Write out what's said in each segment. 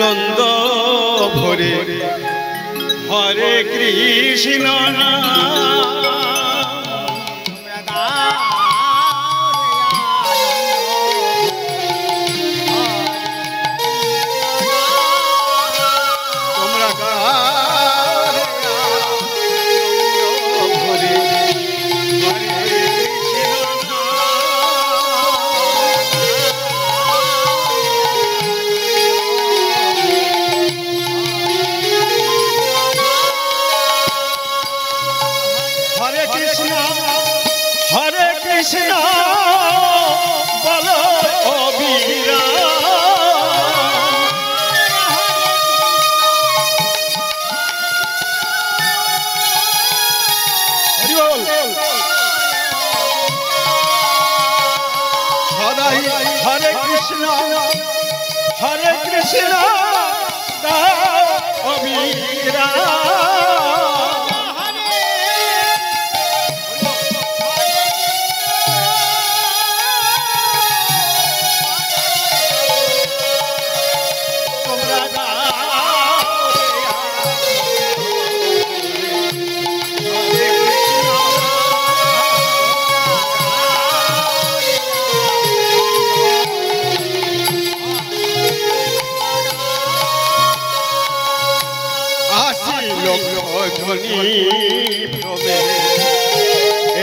নন্দ ভরে হরে কৃষ্ণ কৃষ্ণ বলো অবিরা সদাই হরে কৃষ্ণ অবিরা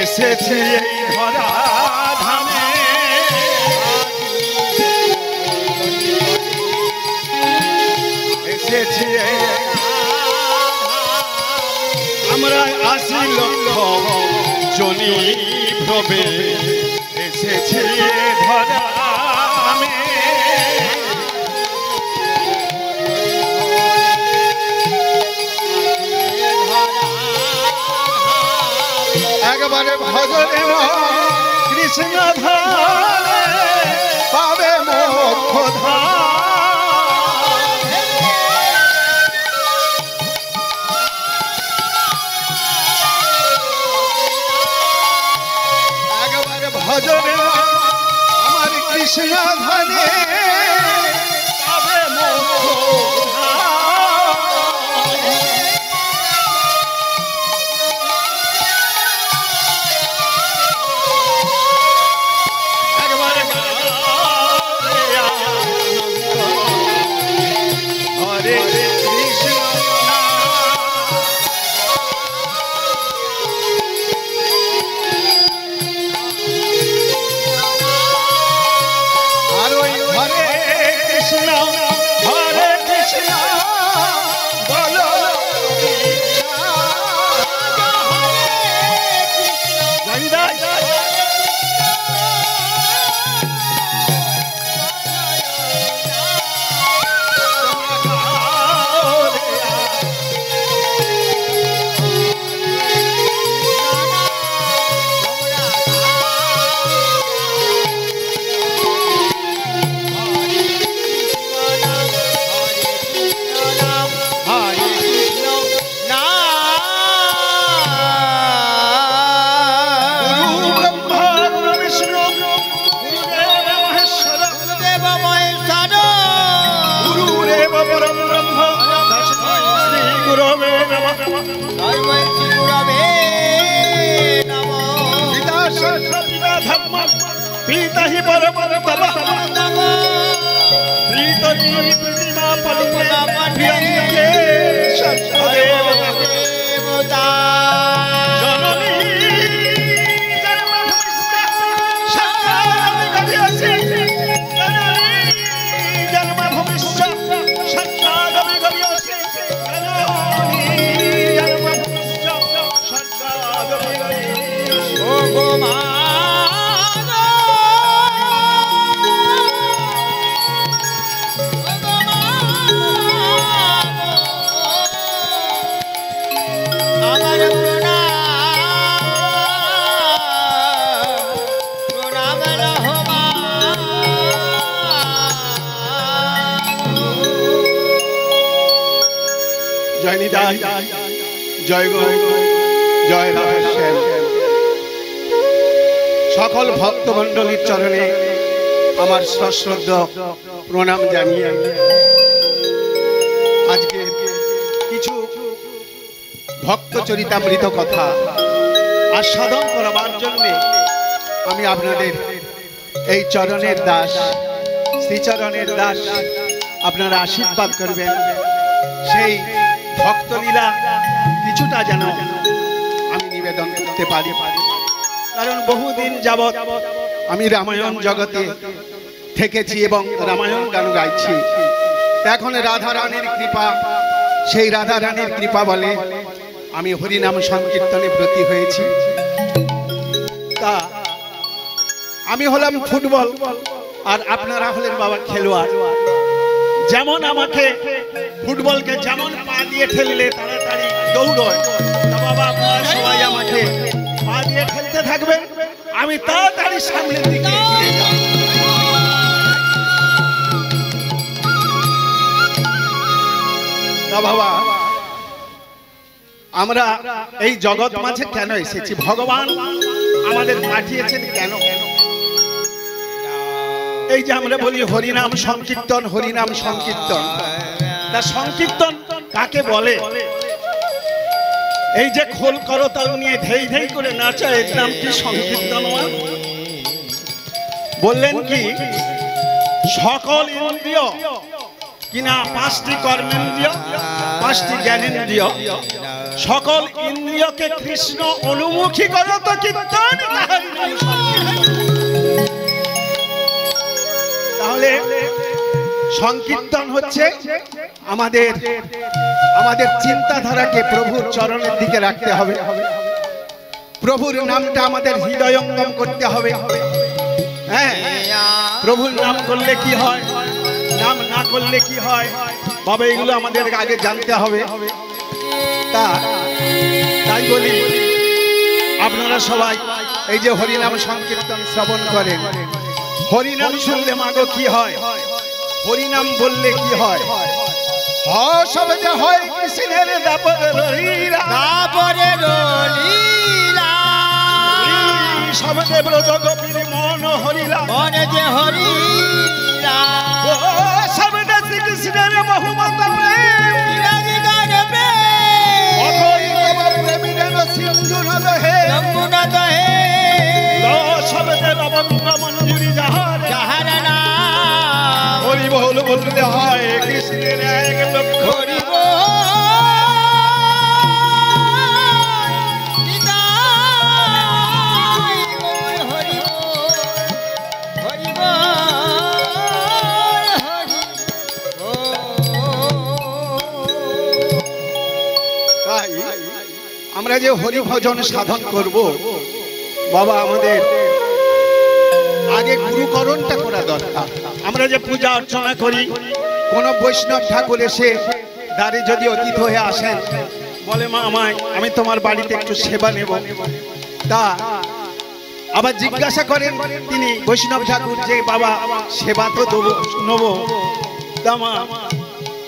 এসেছে ধরা ধামে এসেছে আমরা ৮০ লক্ষ জনি ভবে এসেছে ধরা ধামে একবারে ভজনে কৃষ্ণ ধারে পাবে মোক্ষ একবারে ভজনে আমার কৃষ্ণ ধারে পাবে মোক্ষ पीता ही परम तब प्रीतरी प्रतिमा पलिना प्रियंके सत्सदेव देवता जननी जन्मभूमिश्च सत्सागमिगम्यसे जननी जन्मभूमिश्च सत्सागमिगम्यसे जननी जन्मभूमिश्च सत्सागमिगम्यसे ओ गोमा জয় নিতাই, জয় গৌর, জয় রাধেশ্যাম। সকল ভক্তমণ্ডলীর চরণে আমার সশ্রদ্ধ প্রণাম জানিয়ে আজকে কিছু ভক্ত চরিতামৃত কথা আস্বাদন করাবার জন্য আমি আপনাদের এই চরণের দাস, শ্রীচরণের দাস, আপনারা আশীর্বাদ করবেন। সেই ভক্তলীলা কিছুটা যেন আমি নিবেদন করতে পারি, কারণ বহুদিন যাবৎ আমি রামায়ণ জগতে থেকেছি এবং রামায়ণ গান গাইছি। এখন রাধা রানীর কৃপা, সেই রাধা রানীর কৃপা বলে আমি হরিনাম সংকীর্তনে ব্রতী হয়েছি। তা আমি হলাম ফুটবল আর আপনারা হলেন বাবা খেলোয়াড়। যেমন আমাকে ফুটবলকে যেমন পা দিয়ে ঠেললে তাড়াতাড়ি দৌড়য়, তা বাবা আপনারা সবাই আমাকে পা দিয়ে ঠেলতে থাকবেন, আমি তাড়াতাড়ি সামনের দিকে এগিয়ে যাব। তা বাবা আমরা এই জগৎ মাঝে কেন এসেছি, ভগবান আমাদের পাঠিয়েছেন কেন? এই যে আমরা বলি হরিনাম সংকীর্তন, হরিনাম সংকীর্তন, তা সংকীর্তন কাকে বলে? এই যে খোল করতাল নিয়ে ধেই ধেই করে নাচা, এর নাম কি সংকীর্তন? বললেন কি সকল ইন্দ্রিয় কিনা পাঁচটি কর্মেন্দ্রিয়, পাঁচটি জ্ঞানেন্দ্রিয়, সকল ইন্দ্রিয়কে কৃষ্ণ অনুমুখী করত কীর্তন। তাহলে সংকীর্তন হচ্ছে আমাদের আমাদের চিন্তাধারাকে প্রভুর চরণের দিকে রাখতে হবে, প্রভুর নামটা আমাদের হৃদয়ঙ্গম করতে হবে। হ্যাঁ, প্রভুর নাম করলে কি হয়, নাম না করলে কি হয় বাবা, এগুলো আমাদের আগে জানতে হবে। তাই বলি আপনারা সবাই এই যে হরিনাম সংকীর্তন শ্রবণ করেন, হরিনাম শুনলে মাগো কি হয়, হরিনাম বললে কি হয়? সবে যে হয় কৃষ্ণের দাপরের লীলা, সবে যে ব্রজ গোপীর মন হরিলা, মনে যে হরিলা, সবে যে শ্রীকৃষ্ণের বহুমত প্রেম, সিন্ধু নদ হে, সবে যে রবঙ্গ মঞ্জুরি যাহার যাহার নাম, হরি বল বলতে হয় কৃষ্ণের এক লক্ষ হরি আমরা যে হরি ভজন সাধন করব বাবা, আমাদের আগে গুরুকরণটা করা দরকার। আমরা যে পূজা অর্চনা করি, কোন বৈষ্ণব ঠাকুর এসে দ্বারে যদি অতিথি হয়ে আসেন, বলে মা আমায়, আমি তোমার বাড়িতে একটু সেবা নেব, তা আবার জিজ্ঞাসা করেন তিনি বৈষ্ণব ঠাকুর যে বাবা সেবা তো দেবো নেবো, তা মা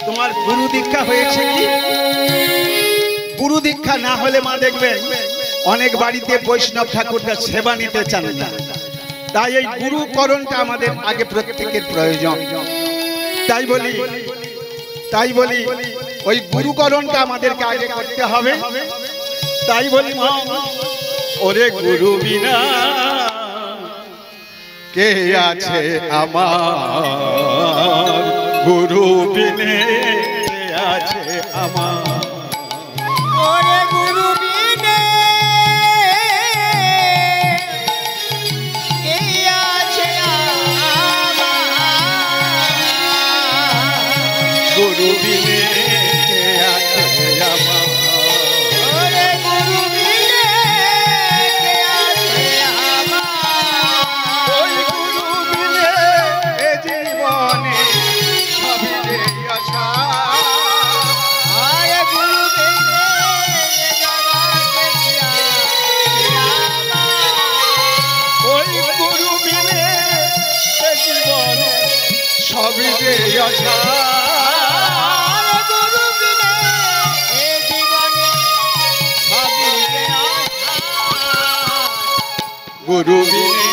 তোমার গুরু দীক্ষা হয়েছে কি? গুরু দীক্ষা না হলে মা দেখবেন অনেক বাড়িতে বৈষ্ণব ঠাকুরটা সেবা নিতে চান না। তাই এই গুরুকরণটা আমাদের আগে প্রত্যেকের প্রয়োজন। তাই বলি ওই গুরুকরণটা আমাদেরকে আগে করতে হবে। তাই বলি মা, ওরে গুরু বিনা কে আছে আমার, গুরু বিনে কে আছে আমার, ওরে গুরু বিনে কে আছে আমার, গুরু বিনে কে আছে আমার, ওরে গুরু বিনে কে আছে আমার, ওই গুরু বিনে এ জীবনে সবই আশা, সবই যে আশা, গুরু বিনে এ গুরু বিনে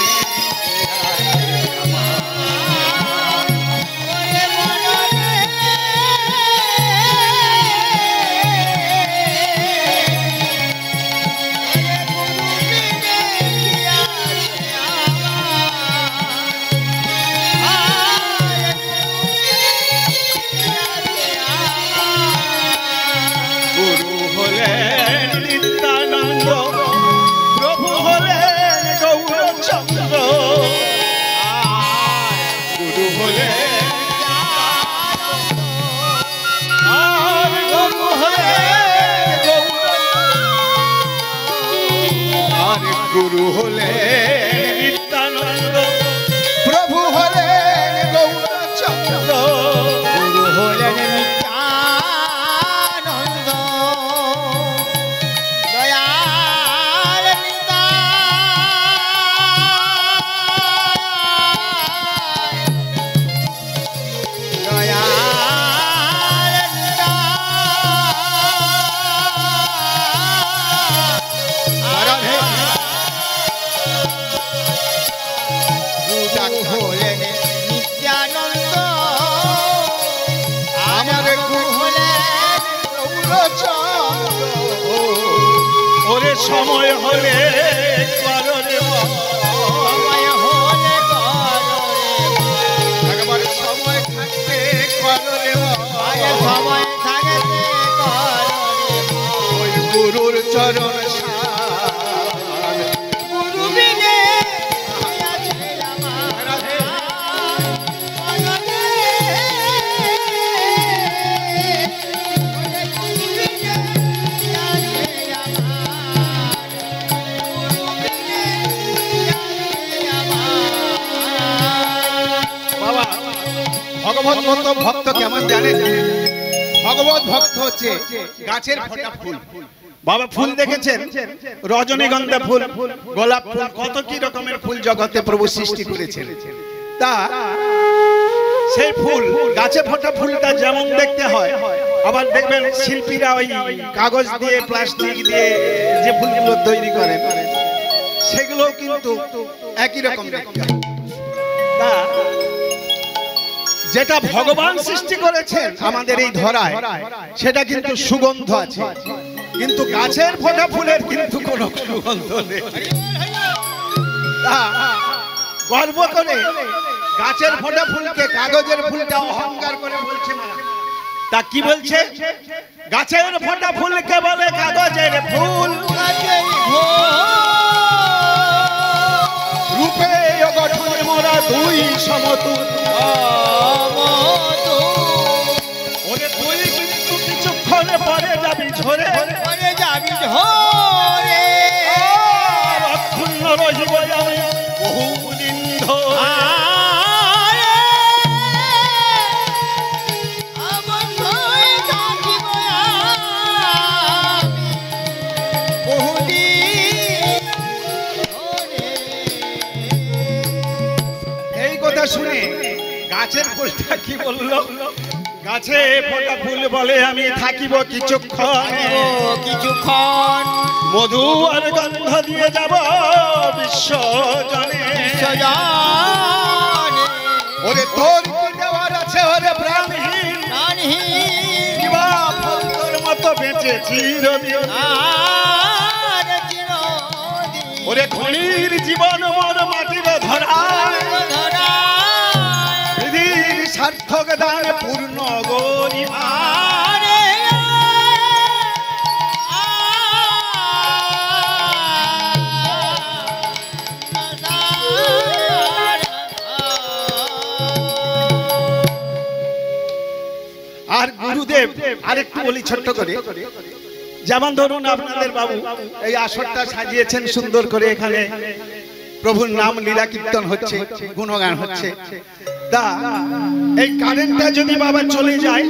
গুরু হলে নিত্যানন্দ, প্রভু হলেন গৌরচন্দ্র। গুরু হলেন নিত্যানন্দ, দয়াল হলেন নিত্যানন্দ, আমার গুরু হলেন গৌরচন্দ্র। ওরে সময় হলে কররে, সময় হলে একবারে সময় থাকতে কররে, সময় থাকতে কররে ওই গুরুর চরণ গুরু বিনে ভগবত ভক্ত কেমন জানেন? ভগবত ভক্ত হচ্ছে গাছের ফোটা ফুল। বাবা ফুল দেখেছেন? রজনীগন্ধা ফুল, গোলাপ ফুল, কত কি রকমের ফুল জগতে প্রভু সৃষ্টি করেছেন। তা সেই ফুল, গাছে ফোটা ফুলটা যেমন দেখতে হয়, আবার দেখবেন শিল্পীরা ওই কাগজ দিয়ে প্লাস্টিক দিয়ে যে ফুলগুলো তৈরি করেন সেগুলো কিন্তু একই রকম দেখতে হয়। তা যেটা ভগবান সৃষ্টি করেছেন আমাদের এই ধরায় সেটা কিন্তু সুগন্ধ আছে, কিন্তু গাছের ফোটা ফুলের কিন্তু কোনো সুগন্ধ নেই। গর্ব করে গাছের ফোটা ফুলকে কাগজের ফুলটা অহংকার করে বলছে না। তা কি বলছে? গাছের ফোটা ফুলকে বলে কাগজের ফুল, রূপে গঠনে মোরা দুই সমতুল। ওরে তুই কিন্তু কিছুক্ষণে পরে যাবি ঝরে, পরে যাবি ঝরে, অক্ষুণ্ণ রহিব আমি বহুদিন ধরে। শুনে গাছের ফুলটা কি বললো? গাছে ফোটা ফুল বলে আমি থাকিব কিছুক্ষণ, কিছুক্ষণ মধু আর গন্ধ দিয়ে যাব বিশ্বজনে। ওরে তোর কি দেওয়ার আছে ওরে প্রাণহীন, কিবা ফলতর মতো বেঁচে চিরদিন। ওরে খনির জীবন মোর মাটির ধরা, সার্থক দান পূর্ণ গরিমা। আর গুরুদেব আরেকটু বলি ছোট্ট করে, যেমন ধরুন আপনাদের বাবু এই আসরটা সাজিয়েছেন সুন্দর করে, এখানে প্রভুর নাম লীলা কীর্তন হচ্ছে, গুণগান হচ্ছে। তা এই কারেন্টটা যদি বাবা চলে যায়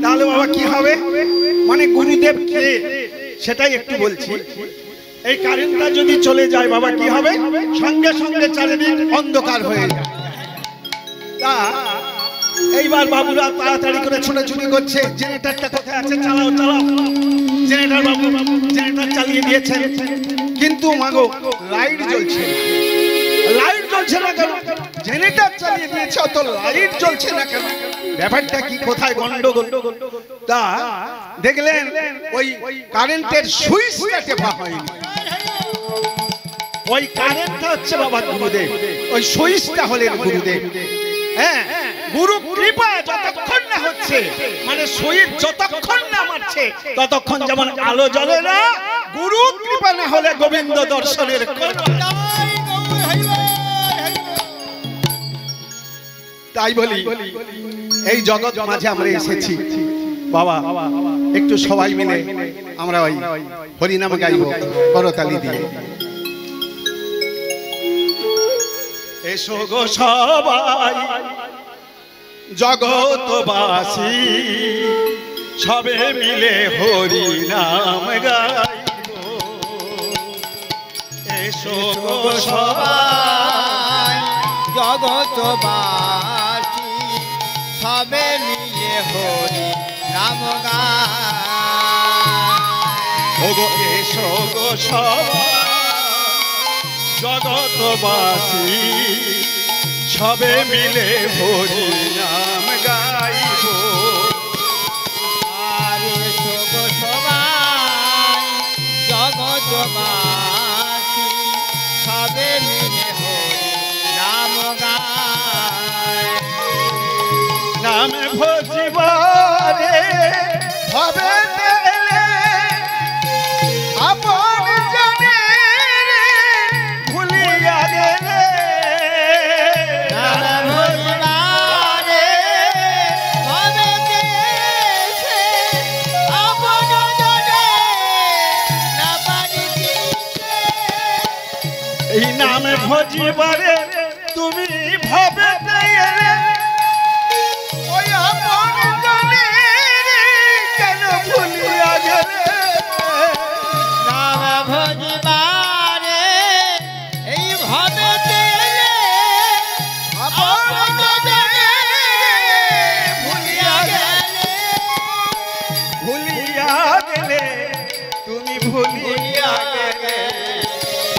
তাহলে বাবা কি হবে? মানে গুরুদেব কে সেটাই একটু বলছি। এই কারেন্টটা যদি চলে যায় বাবা কি হবে? সঙ্গে সঙ্গে চারিদিক অন্ধকার হয়ে যায়। তা এইবার বাবুরা তাড়াতাড়ি করে ছোটাছুটি করছে, জেনারেটরটা কোথায় আছে? চালাও চালাও। জেনারেটর বাবু জেনারেটর চালিয়ে দিয়েছেন, কিন্তু মাগো লাইট জ্বলছে না। লাইট জ্বলছে না কেন? জেনারেটর চালিয়ে দিয়েছে, অত লাইট জ্বলছে না কেন? ব্যাপারটা কি, কোথায় গন্ডগোল? তা দেখলেন ওই কারেন্টের সুইচটা টেপা হয়নি। ওই কারেন্টটা হচ্ছে বাবা গুরুদেব, ওই সুইচটা হলেন গুরুদেব। হ্যাঁ, গুরু কৃপা যতক্ষণ না হচ্ছে, মানে সুইচ যতক্ষণ না মারছে ততক্ষণ যেমন আলো জ্বলে না, গুরু কৃপা না হলে গোবিন্দ দর্শনের তাই বলি এই জগৎ মাঝে আমরা এসেছি বাবা, একটু সবাই মিলে আমরা ওই হরিনাম গাইব করতালি দিয়ে। এসো গো সবাই জগৎবাসী, সবে মিলে হরি নাম গাইব। এসো গো সবাই জগৎবাসী, সবে মিলে হরি নাম গাইব। ওগো এসো গো সবাই জগৎবাসী, সবে মিলে হরি নাম গাইব। আরে গো সবাই জগৎবাসী, সবে মিলে হরি নাম গাইব। নাম ভজিবারে হবে পেলে আপন জনে ভুলিয়া গেলে। নাম ভজিবারে হবে পেলে আপন জনে না পারিতে। এই নাম ভজিবারে তুমি ভাবে পেলে ওই আপন জনে কেন ভুলিয়া গেলে। নাম ভজিবারে এই ভাবে পেলে আপন জনে ভুলিয়া গেলে। ভুলিয়া গেলে তুমি ভুলিয়া গেলে,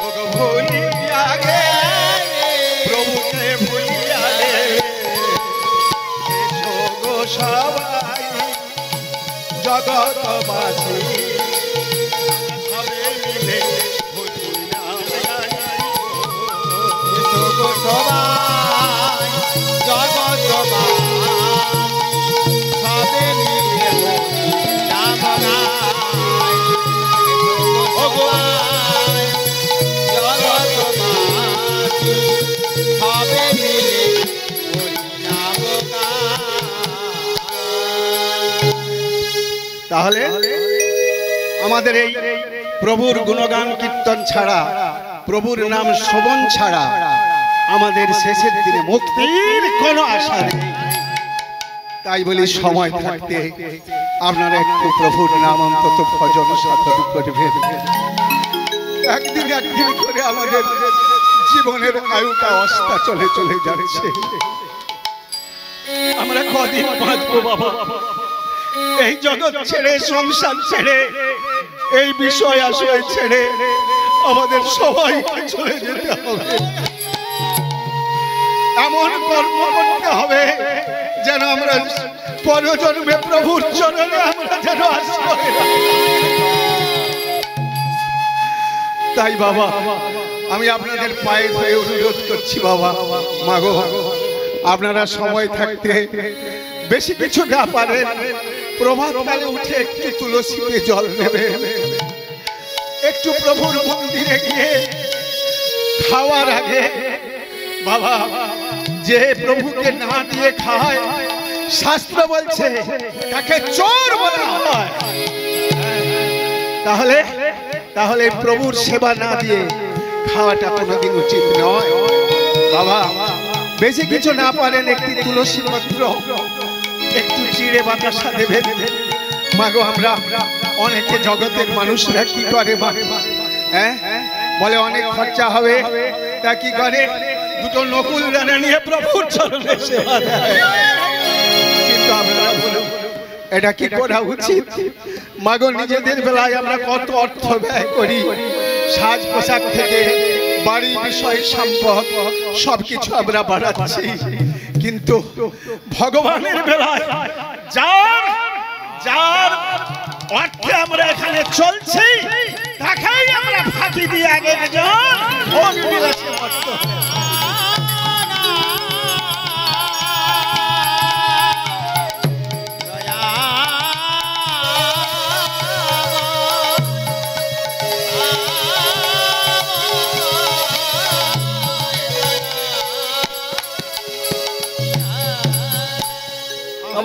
ওগো ভুলিয়া গেলে প্রভুকে ভুলিয়া গেলে। এসো গো সবাই জগৎবাসী, সবে মিলে হরি নাম গাইব। এসো গো সবাই জগৎবাসী, সবে মিলে হরি নাম গাইব। এসো গো সবাই জগৎবাসী, সবে মিলে হরি নাম গাইব। তাহলে আমাদের এই প্রভুর গুণগান কীর্তন ছাড়া, প্রভুর নাম শ্রবণ ছাড়া আমাদের শেষের দিনে মুক্তির কোনো আশা নেই। তাই বলি সময় থাকতে আপনারা একটু প্রভুর নাম অন্তত ভজন সাধন করবেন। একদিন একদিন করে আমাদের জীবনের আয়ুটা অস্তা চলে চলে যাচ্ছে। আমরা কদিন বাঁচবো বাবা? এই জগৎ ছেড়ে, সংসার ছেড়ে, এই বিষয় আশয় ছেড়ে আমাদের সবাই চলে যেতে হবে। এমন কর্ম করতে হবে যেন আমরা পরজন্মে প্রভুর চরণে আমরা যেন আশ্রয় পাই। তাই বাবা, আমি আপনাদের পায়ে ধরে অনুরোধ করছি বাবা, মাগো আপনারা সময় থাকতে বেশি কিছু না পারেন, প্রভাতকালে উঠে একটু তুলসীতে জল নেবেন, একটু প্রভুর মন্দিরে গিয়ে খাওয়ার আগে বাবা, যে প্রভুকে না দিয়ে খায় শাস্ত্র বলছে তাকে চোর বলা হয়। তাহলে তাহলে প্রভুর সেবা না দিয়ে খাওয়াটা কোনোদিন উচিত নয় বাবা। বেশি কিছু না পারেন একটি তুলসী পত্র একটু চিড়ে বাতাসা দেবেন। মাগো আমরা অনেকে জগতের মানুষরা কি করে হ্যাঁ বলে অনেক খরচা হবে, তা কি করে দুটো নকুল দানা নিয়ে প্রভুর চরণে সেবা দেয়। কিন্তু আমরা বলুন এটা কি করা উচিত? মাগো, নিজেদের বেলায় আমরা কত অর্থ ব্যয় করি, সাজ পোশাক থেকে বাড়ি বিষয় সম্পদ সবকিছু আমরা বাড়াচ্ছি, কিন্তু ভগবানের বেলায় যার যার অর্থে আমরা এখানে চলছি তাকেই আমরা ফাঁকি দিয়ে আগে ভোগ বিলাসে মস্ত।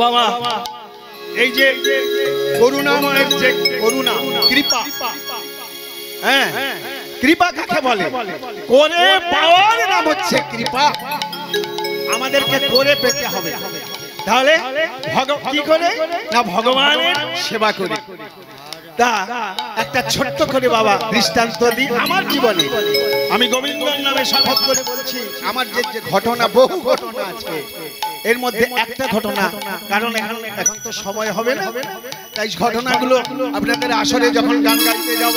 বাবা, এই যে করুণাময়ের যে করুণা, কৃপা, হ্যাঁ, কৃপা কাকে বলে? করে পাওয়ার নাম হচ্ছে কৃপা। আমাদেরকে করে পেতে হবে। তাহলে কি করে? না, ভগবানের সেবা করে। তা একটা ছোট্ট করে বাবা দৃষ্টান্ত দিই আমার জীবনে। আমি গোবিন্দর নামে শপথ করে বলছি, আমার যে যে ঘটনা, বহু ঘটনা আছে, এর মধ্যে একটা ঘটনা, কারণ এখন তো সময় হবে না, তাই ঘটনাগুলো আপনাদের আসরে যখন গান গাইতে যাব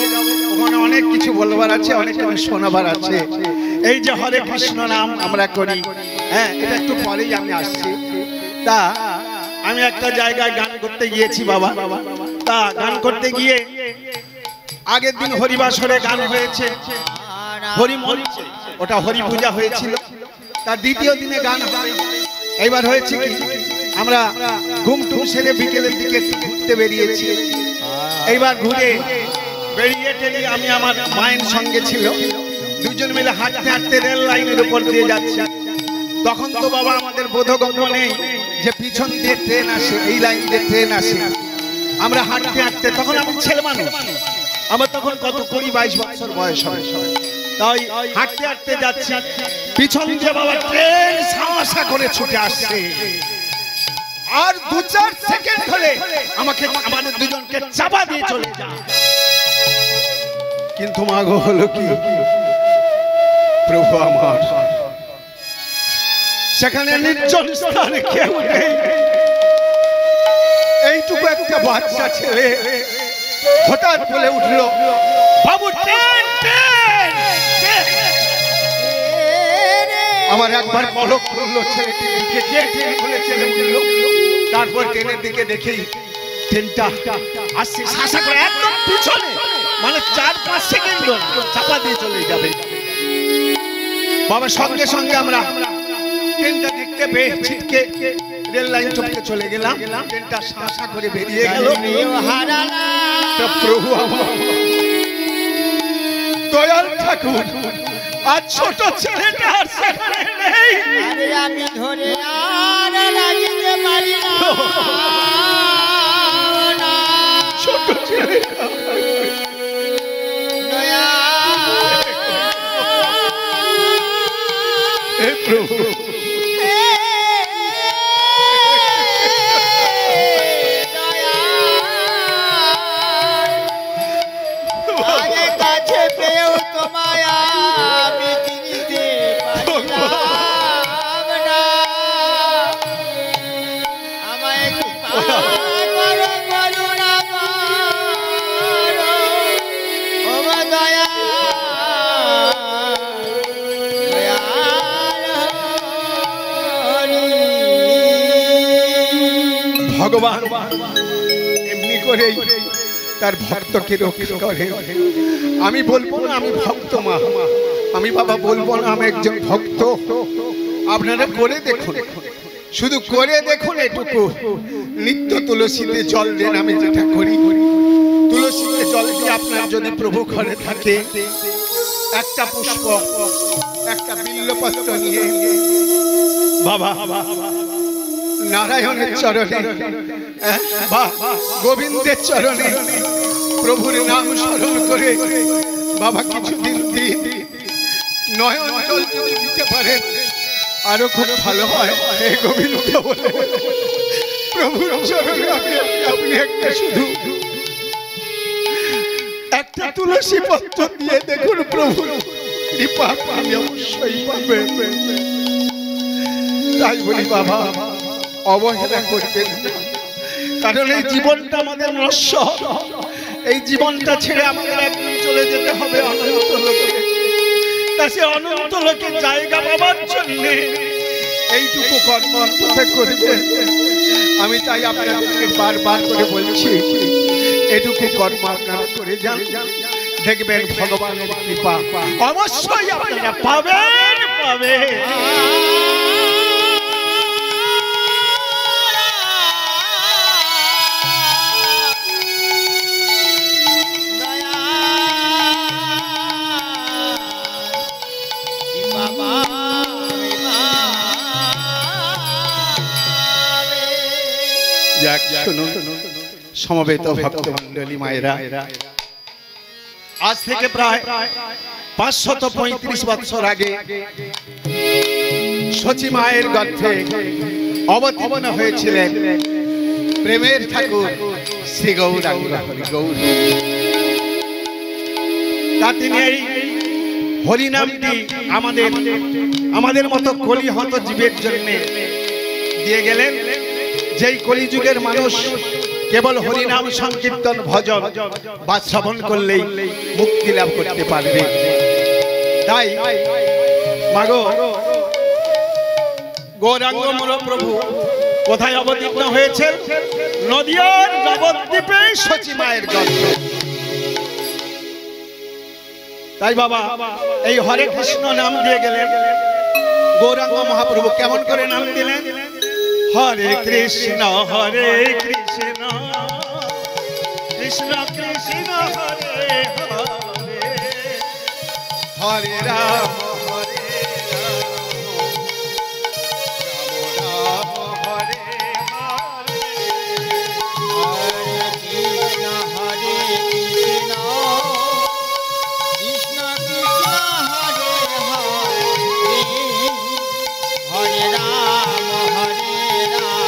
ওখানে অনেক কিছু বলবার আছে, অনেক কিছু শোনাবার আছে। এই যে হরে কৃষ্ণ নাম আমরা করি, হ্যাঁ, এটা একটু পরেই আমি আসছি। তা আমি একটা জায়গায় গান করতে গিয়েছি বাবা। তা গান করতে গিয়ে আগের দিন হরিবাসরে গান হয়েছে, হরি মঞ্চে, ওটা হরি পূজা হয়েছিল। তার দ্বিতীয় দিনে গান হয়। এইবার হয়েছে কি, আমরা ঘুম টুম সেরে বিকেলের দিকে ঘুরতে বেরিয়েছি। এইবার ঘুরে বেরিয়ে টেনে আমি আমার মায়ের সঙ্গে ছিল, দুজন মিলে হাঁটতে হাঁটতে রেল লাইনের উপর দিয়ে যাচ্ছি। তখন তো বাবা আমাদের বোধগম্য নেই যে পিছন দিয়ে ট্রেন আসে, এই লাইন দিয়ে ট্রেন আসে। আমরা হাঁটতে হাঁটতে, তখন আমি ছেলে মানুষ, আমার তখন কত 20-22 বছর বয়স হবে, তাই হাঁটতে হাঁটতে যাচ্ছি। পিছন দিয়ে বাবা ট্রেন সামাশা করে ছুটে আসছে, আর 2-4 সেকেন্ড ধরে আমাকে, আমাদের দুজনকে চাপা দিয়ে চলে যায়। কিন্তু মাগো হলো কি, প্রভু আমার সেখানে নির্জন স্থানে কেউ নেই। এইটুকু একটা বাচ্চা ছেলে হঠাৎ বলে উঠল, বাবু ট্রেন, ট্রেন। আমার একবার পলক করলো ছেলেটির দিকে, যে ট্রেন বলে ছেলে উঠল। তারপর ট্রেনের দিকে দেখেই ট্রেনটা আসছে শাসা করে একদম পিছনে, মানে 4-5 সেকেন্ড চাপা দিয়ে চলে যাবে। বাবা সঙ্গে সঙ্গে আমরা ট্রেনটা দেখতে পেয়ে ছিটকে রেল লাইন টপকে চলে গেলাম। ট্রেনটা শাসা করে বেরিয়ে গেল। প্রভু আমার দয়াল ঠাকুর, আর ছোট ছেলেটা আর সেখানে নেই। আমি ধরে আর লাগিতে পারি না, ছোট ছেলে দয়া হে প্রভু, আগে কাছে পেও তোমায় আমি চিনিতে পারিলাম না, আমায় কৃপা করো, করুণা করো, ও মা দয়া, দয়াল হরি। ভগবান এমনি করে তার ভক্তকে রক্ষা করে। আমি বলবো না আমি ভক্ত মা, আমি বাবা বলবো না আমি একজন ভক্ত। আপনারা করে দেখুন, শুধু করে দেখুন এটুকু। নিত্য তুলসীতে জল দেন, আমি যেটা করি। তুলসীতে জল দিয়ে আপনার যদি প্রভু ঘরে থাকে, একটা পুষ্প, একটা বিল্লপত্র নিয়ে বাবা নারায়ণের চরণে বা গোবিন্দের চরণে প্রভুর নাম স্মরণ করে বাবা কিছুদিন দিন নয়ন জল যদি দিতে পারেন আরো খুব ভালো হয়। হে গোবিন্দ বলে প্রভুর চরণে আপনি একটা শুধু একটা তুলসী পত্র দিয়ে দেখুন, প্রভুর কৃপা আপনি অবশ্যই পাবেন। তাই বলি বাবা অবহেলা করবেন না, কারণ এই জীবনটা আমাদের নশ্বর। এই জীবনটা ছেড়ে আমাদের একদিন চলে যেতে হবে অনন্ত লোকে। তা সে অনন্ত লোকে জায়গা পাবার জন্য এইটুকু কর্ম অন্তত করবে। আমি তাই আপনাদেরকে বারবার করে বলছি, এটুকু কর্ম আপনারা করে যান, দেখবেন ভগবানের কৃপা অবশ্যই আপনারা পাবেন পাবেন। শুনুন সমবেত ভক্তমণ্ডলী মায়েরা, আজ থেকে প্রায় 535 বছর আগে সচী মায়ের গর্ভে অবতীর্ণ হয়েছিলেন প্রেমের ঠাকুর শ্রী গৌরাঙ্গ হরিগৌর। তা তিনি এই হরিনামটি আমাদের মতো কলিহত জীবের জন্য দিয়ে গেলেন। যেই কলিযুগের মানুষ কেবল হরিনাম সংকীর্তন ভজন বা শ্রবণ করলেই মুক্তি লাভ করতে পারবে। তাই মাগো গৌরাঙ্গ মূলপ্রভু কোথায় অবতীর্ণ হয়েছে? নদিয়ার নবদ্বীপে সচী মায়ের গর্ভে। তাই বাবা এই হরে কৃষ্ণ নাম দিয়ে গেলেন। গৌরাঙ্গ মহাপ্রভু কেমন করে নাম দিলেন? হরে কৃষ্ণ কৃষ্ণ কৃষ্ণ হরে হরে, হরে রাম হরে রাম, রাম রাম হরে হরে, হরে কৃষ্ণ কৃষ্ণ কৃষ্ণ হরে হরে, হরে রাম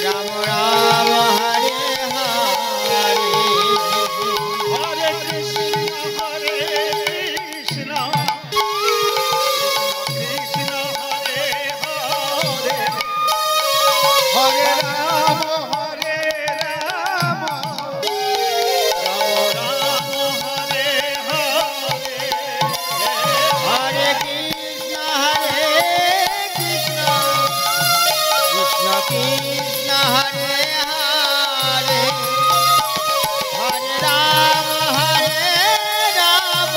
রাম রাম হরে হরে, হরে কৃষ্ণ কৃষ্ণ কৃষ্ণ হরে হরে, হরে রাম রাম রাম হরে হরে, হরে কৃষ্ণ কৃষ্ণ কৃষ্ণ কৃষ্ণ হরে হরে, হরে রাম রাম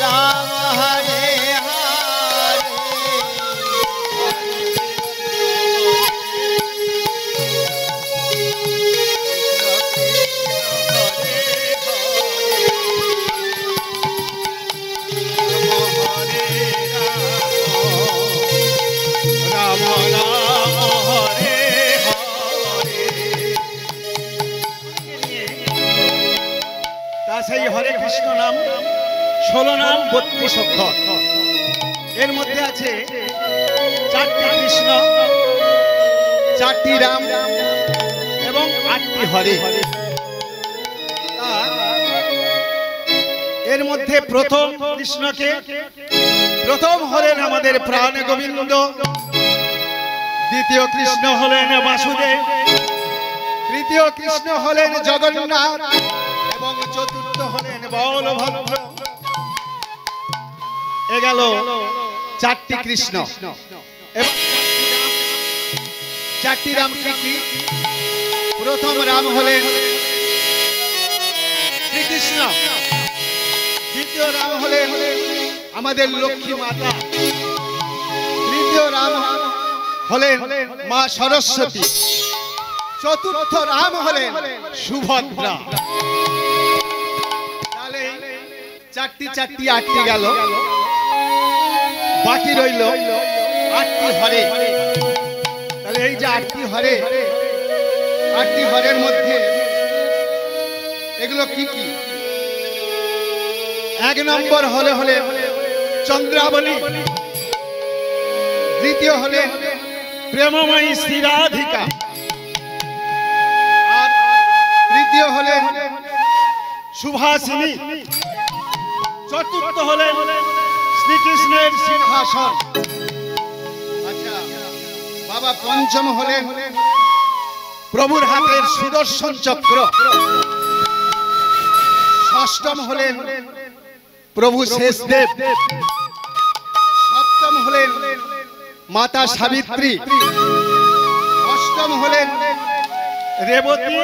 রাম হরে হরে, রাম রাম হরে হরে। তা সেই হরে কৃষ্ণ নাম 16 নাম 32 অক্ষর। এর মধ্যে আছে 4টি কৃষ্ণ, 4টি রাম এবং 8টি হরে। তা এর মধ্যে প্রথম কৃষ্ণকে প্রথম হলেন আমাদের প্রাণ গোবিন্দ, দ্বিতীয় কৃষ্ণ হলেন বাসুদেব, তৃতীয় কৃষ্ণ হলেন জগন্নাথ এবং চতুর্থ হলেন বলভদ্র। এ গেল 4টি কৃষ্ণ এবং 4টি রাম কি? প্রথম রাম হলেন শ্রীকৃষ্ণ, দ্বিতীয় রাম হলেন আমাদের লক্ষ্মী মাতা, তৃতীয় রাম হলেন মা সরস্বতী, চতুর্থ রাম হলেন সুভদ্রা। তাহলে 4টি 8টি গেল, বাকি রইল 8টি হরে। তাহলে এই যে 8টি হরে, 8টি হরের মধ্যে এগুলো কি কি? 1 নম্বর হলে চন্দ্রাবলী, দ্বিতীয় হলে প্রেমময়ী শ্রী রাধিকা, আর তৃতীয় হলে সুভাষিনী, চতুর্থ হলে শ্রীকৃষ্ণের সিংহাসন। আচ্ছা বাবা পঞ্চম হলেন প্রভুর হাতের সুদর্শন চক্র, ষষ্ঠম হলেন প্রভু শেষদেব, সপ্তম হলেন মাতা সাবিত্রী, অষ্টম হলেন রেবতী,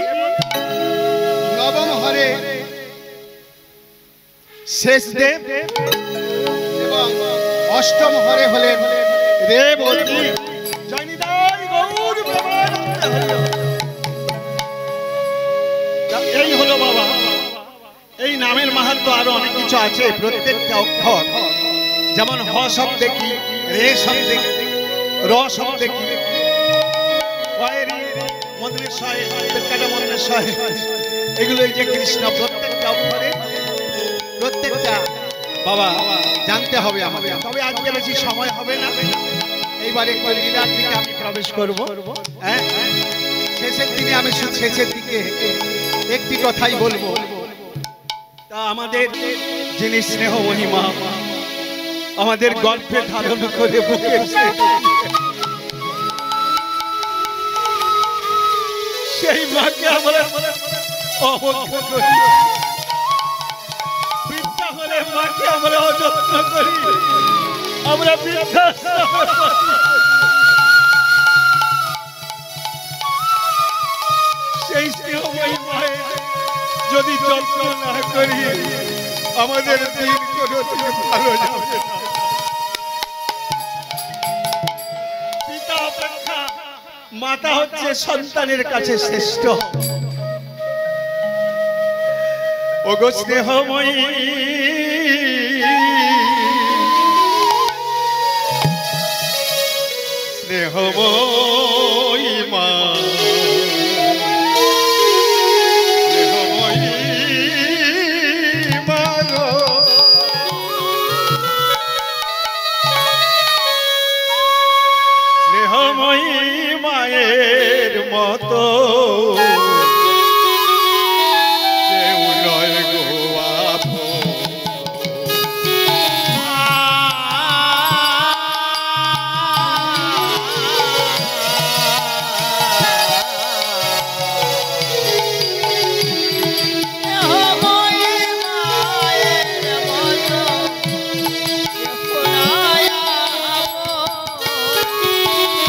নবম হলে শেষদেব এবং অষ্টম হলে হলেন রেবতী। এই হলো বাবা এই নামের মাহাত্ম্য। আরো অনেক কিছু আছে। প্রত্যেকটা অক্ষর যেমন হ শব্দে কি, রে শব্দে কি, র শব্দে কি, এগুলো এই যে কৃষ্ণ প্রত্যেকটা অক্ষরে প্রত্যেকটা বাবা জানতে হবে আমাদের। তবে আজকে বেশি সময় হবে না, এইবার একটু লীলার দিকে আমি প্রবেশ করব। হ্যাঁ, শেষের দিকে আমি শেষের দিকে একটি কথাই বলবো। তা আমাদের যিনি স্নেহ মহিমা আমাদের গর্ভে ধারণ করে বুকে সেই মাকে আমরা অবজ্ঞা করি, বৃদ্ধা হলে মাকে আমরা অযত্ন করি, আমরা বৃদ্ধাশ্রম সেই স্নেহময়ী মায়ের যদি যত্ন না করি আমাদের দিন কোনো দিন ভালো যাবে না। পিতা অপেক্ষা মাতা হচ্ছে সন্তানের কাছে শ্রেষ্ঠ। ওগো স্নেহময়ী স্নেহময়ী মা, মায়ের মতো কেউ নয় গো আপন।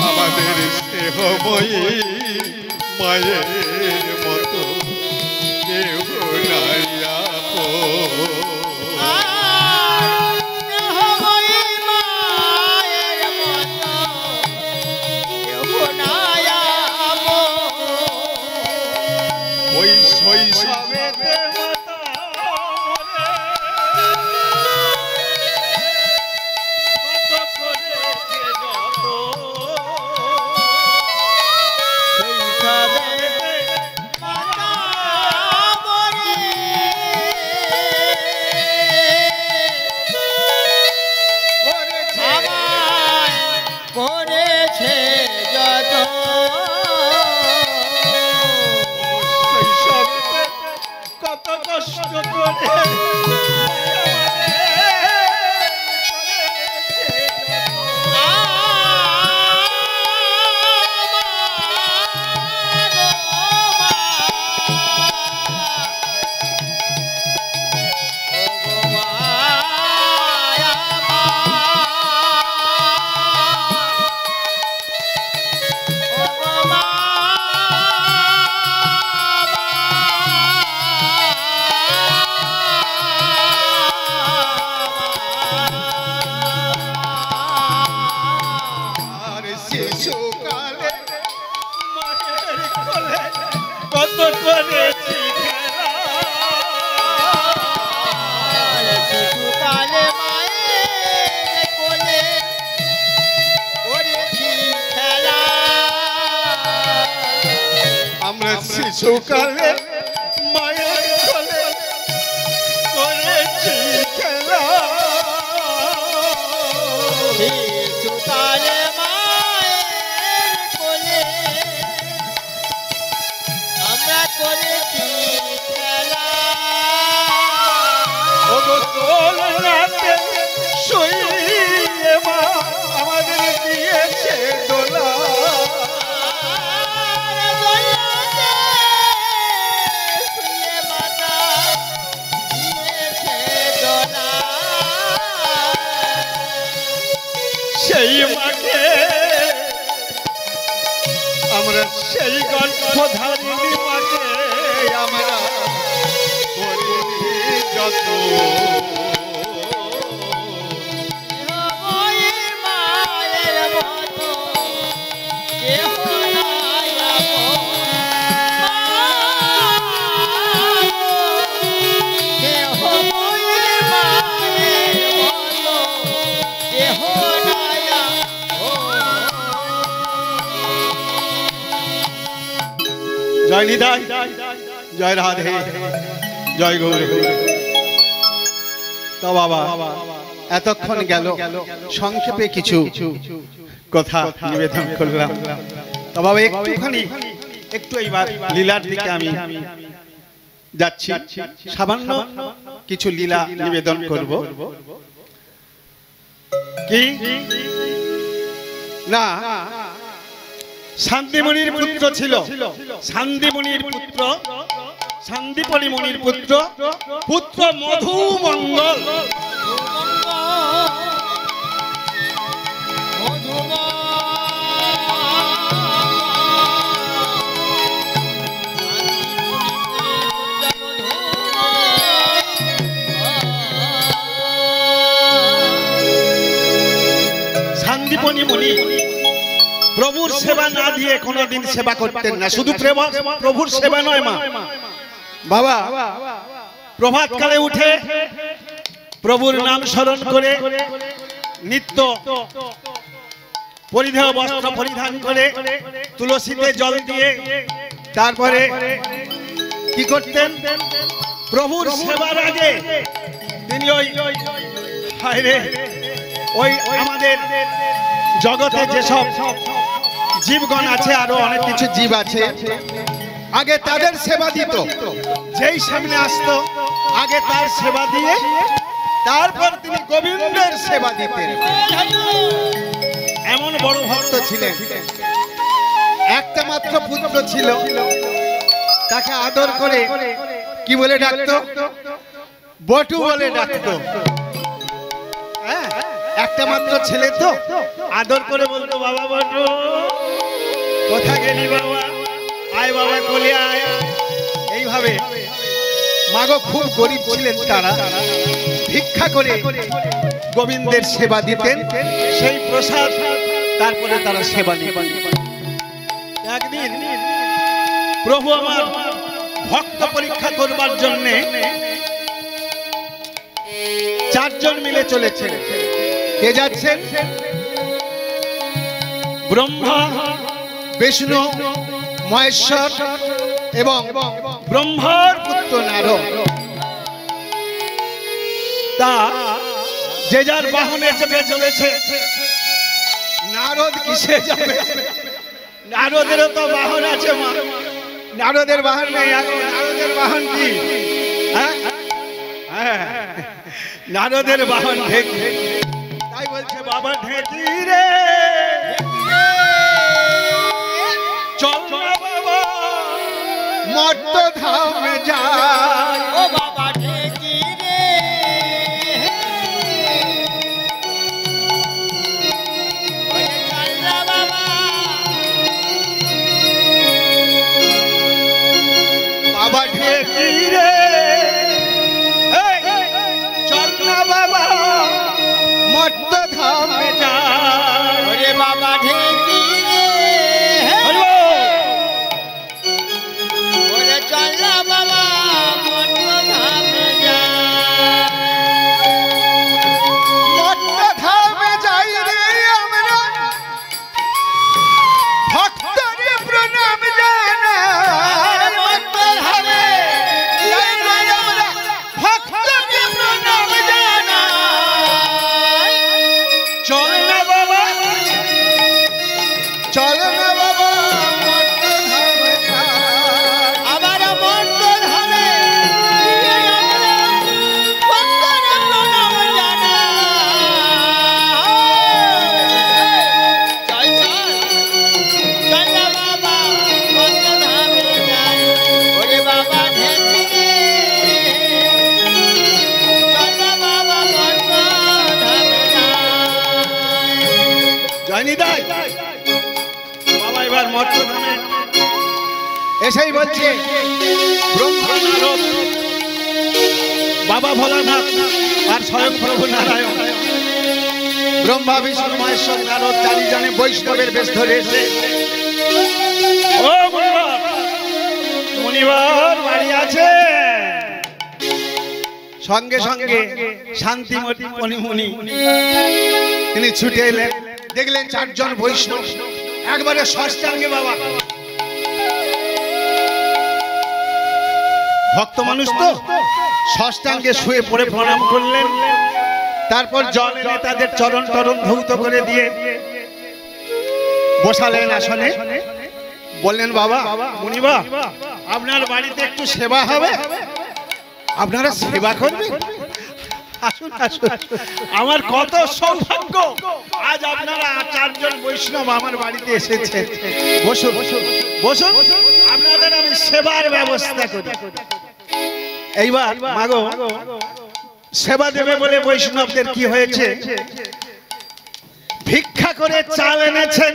আমাদের স্নেহময়ী মায়ের মতো কেউ নাই আপন। ওই শৈশবেতে কত কষ্ট করে কত করেছি শিশুকালে মায়ের কোলে করেছি খেলা। আমরা শিশুকালে মায়ের কোলে করেছি খেলা। শিশুকালে মায়ের কোলে আমরা করেছি খেলা। ওগো তোল রাতে শুইয়ে মা আমাদের দিয়েছে দোলা। ধারিণী মাকে আমরা করিনি যত ওই মায়ের মতো কেহ নাই আপন। কেহ ওই মায়ের মতো কেহ নাই আপন। জয় নিতাই, জয় রাধে, জয় গৌর। তো বাবা এতক্ষণ গেল সংক্ষেপে কিছু কথা নিবেদন করলাম। তো বাবা একটু এইবার লীলার দিকে আমি যাচ্ছি। সামান্য কিছু লীলা নিবেদন করব। কি না, শান্তিমণির পুত্র ছিল, শান্তিমণির পুত্র, শান্তিপণি মণির পুত্র, পুত্র মধুমঙ্গল। শান্তিপণি মণি প্রভুর সেবা না দিয়ে কোনোদিন সেবা করতেন না। শুধু প্রভুর সেবা নয় মা, বাবা প্রভাতকালে উঠে প্রভুর নাম স্মরণ করে নিত্য পরিধেয় বস্ত্র পরিধান করে তুলসীতে জল দিয়ে তারপরে কি করতেন, প্রভুর সেবার আগে তিনি ওই আমাদের জগতে যেসব জীবগণ আছে, আরো অনেক কিছু জীব আছে, আগে তাদের সেবা দিত। যেই সামনে আসতো আগে তার সেবা দিয়ে তারপর তিনি গোবিন্দের সেবা দিতেন। এমন বড় ভক্ত ছিলেন। একটা মাত্র পুত্র ছিল, তাকে আদর করে কি বলে ডাকতো, বটু বলে ডাকতো। হ্যাঁ, একটা মাত্র ছেলে তো আদর করে বলতো, বাবা বটু কোথা গেলি বাবা, আয় বাবা কোলে আয়। এইভাবে মাগো খুব গরিব ছিলেন তারা, ভিক্ষা করে গোবিন্দের সেবা দিতেন, সেই প্রসাদ তারপরে তারা সেবা নিতেন। একদিন প্রভু আমার ভক্ত পরীক্ষা করবার জন্য চারজন মিলে চলেছেন। কে যাচ্ছেন? ব্রহ্মা, বিষ্ণু, মহেশ্বর এবং ব্রহ্মার পুত্র নারদ। তা যে যার বাহনে চেপে চলেছে। নারদ কিসে যাবে? নারদেরও তো বাহন আছে মা, নারদের বাহন নেই। নারদের বাহন কি? নারদের বাহন ঢেকি। তাই বলছে, বাবা ঢেকি রে চল না বাবা মর্ত ধামে যাই। ও বাবা ঢেকি রে, ওরে চল না বাবা, বাবা ঢেকি রে চল না বাবা মর্ত ধামে যাই। ওরে বাবা ঢেকি রে, ওরে চল না বাবা মর্ত ধামে যাই। মর্ত ধামে যাই রে আমরা ভক্তরে প্রণাম জানাই। মর্ত ধামে যাই রে আমরা ভক্তরে প্রণাম জানাই। চল না বাবা, চল না বাবা মর্ত ধামে যাই। আবার মর্ত ধামে গিয়ে আমরা ভক্তরে প্রণাম জানাই। চল না বাবা মর্ত ধামে যাই। ওরে বাবা ঢেকি রে চল না বাবা মর্ত ধামে যাই। জয়নি দাই বাবা এবার মর্ত ধামে এসেই বলছে ব্রহ্মা নারদ বাবা ভোলানাথ আর স্বয়ং প্রভু নারায়ণ ব্রহ্মা বিষ্ণু মহেশ্বর নারদ চারিজনে বৈষ্ণবের বেশ ধরে এসে ও মুনিবার বাড়ি আছে। সঙ্গে সঙ্গে শান্তিমতি মণিমুনি তিনি ছুটে এলেন, দেখলেন চারজন বৈষ্ণব একবারে ষষ্ঠাঙ্গে বাবা। ভক্ত মানুষ তো ষষ্ঠাঙ্গে শুয়ে পড়ে প্রণাম করলেন, তারপর জল এনে তাদের চরণ টরণ ধৌত করে দিয়ে বসালেন আসনে। বললেন বাবা মুনিবা আপনার বাড়িতে একটু সেবা হবে, আপনারা সেবা করবেন। আসুন আসুন, আমার কত সৌভাগ্য আজ আপনারা চারজন বৈষ্ণব আমার বাড়িতে এসেছেন। বসুন বসুন, আপনাদের আমি সেবার ব্যবস্থা করি। এইবার মাগো সেবা দেবে বলে বৈষ্ণবদের কি হয়েছে, ভিক্ষা করে চাল এনেছেন,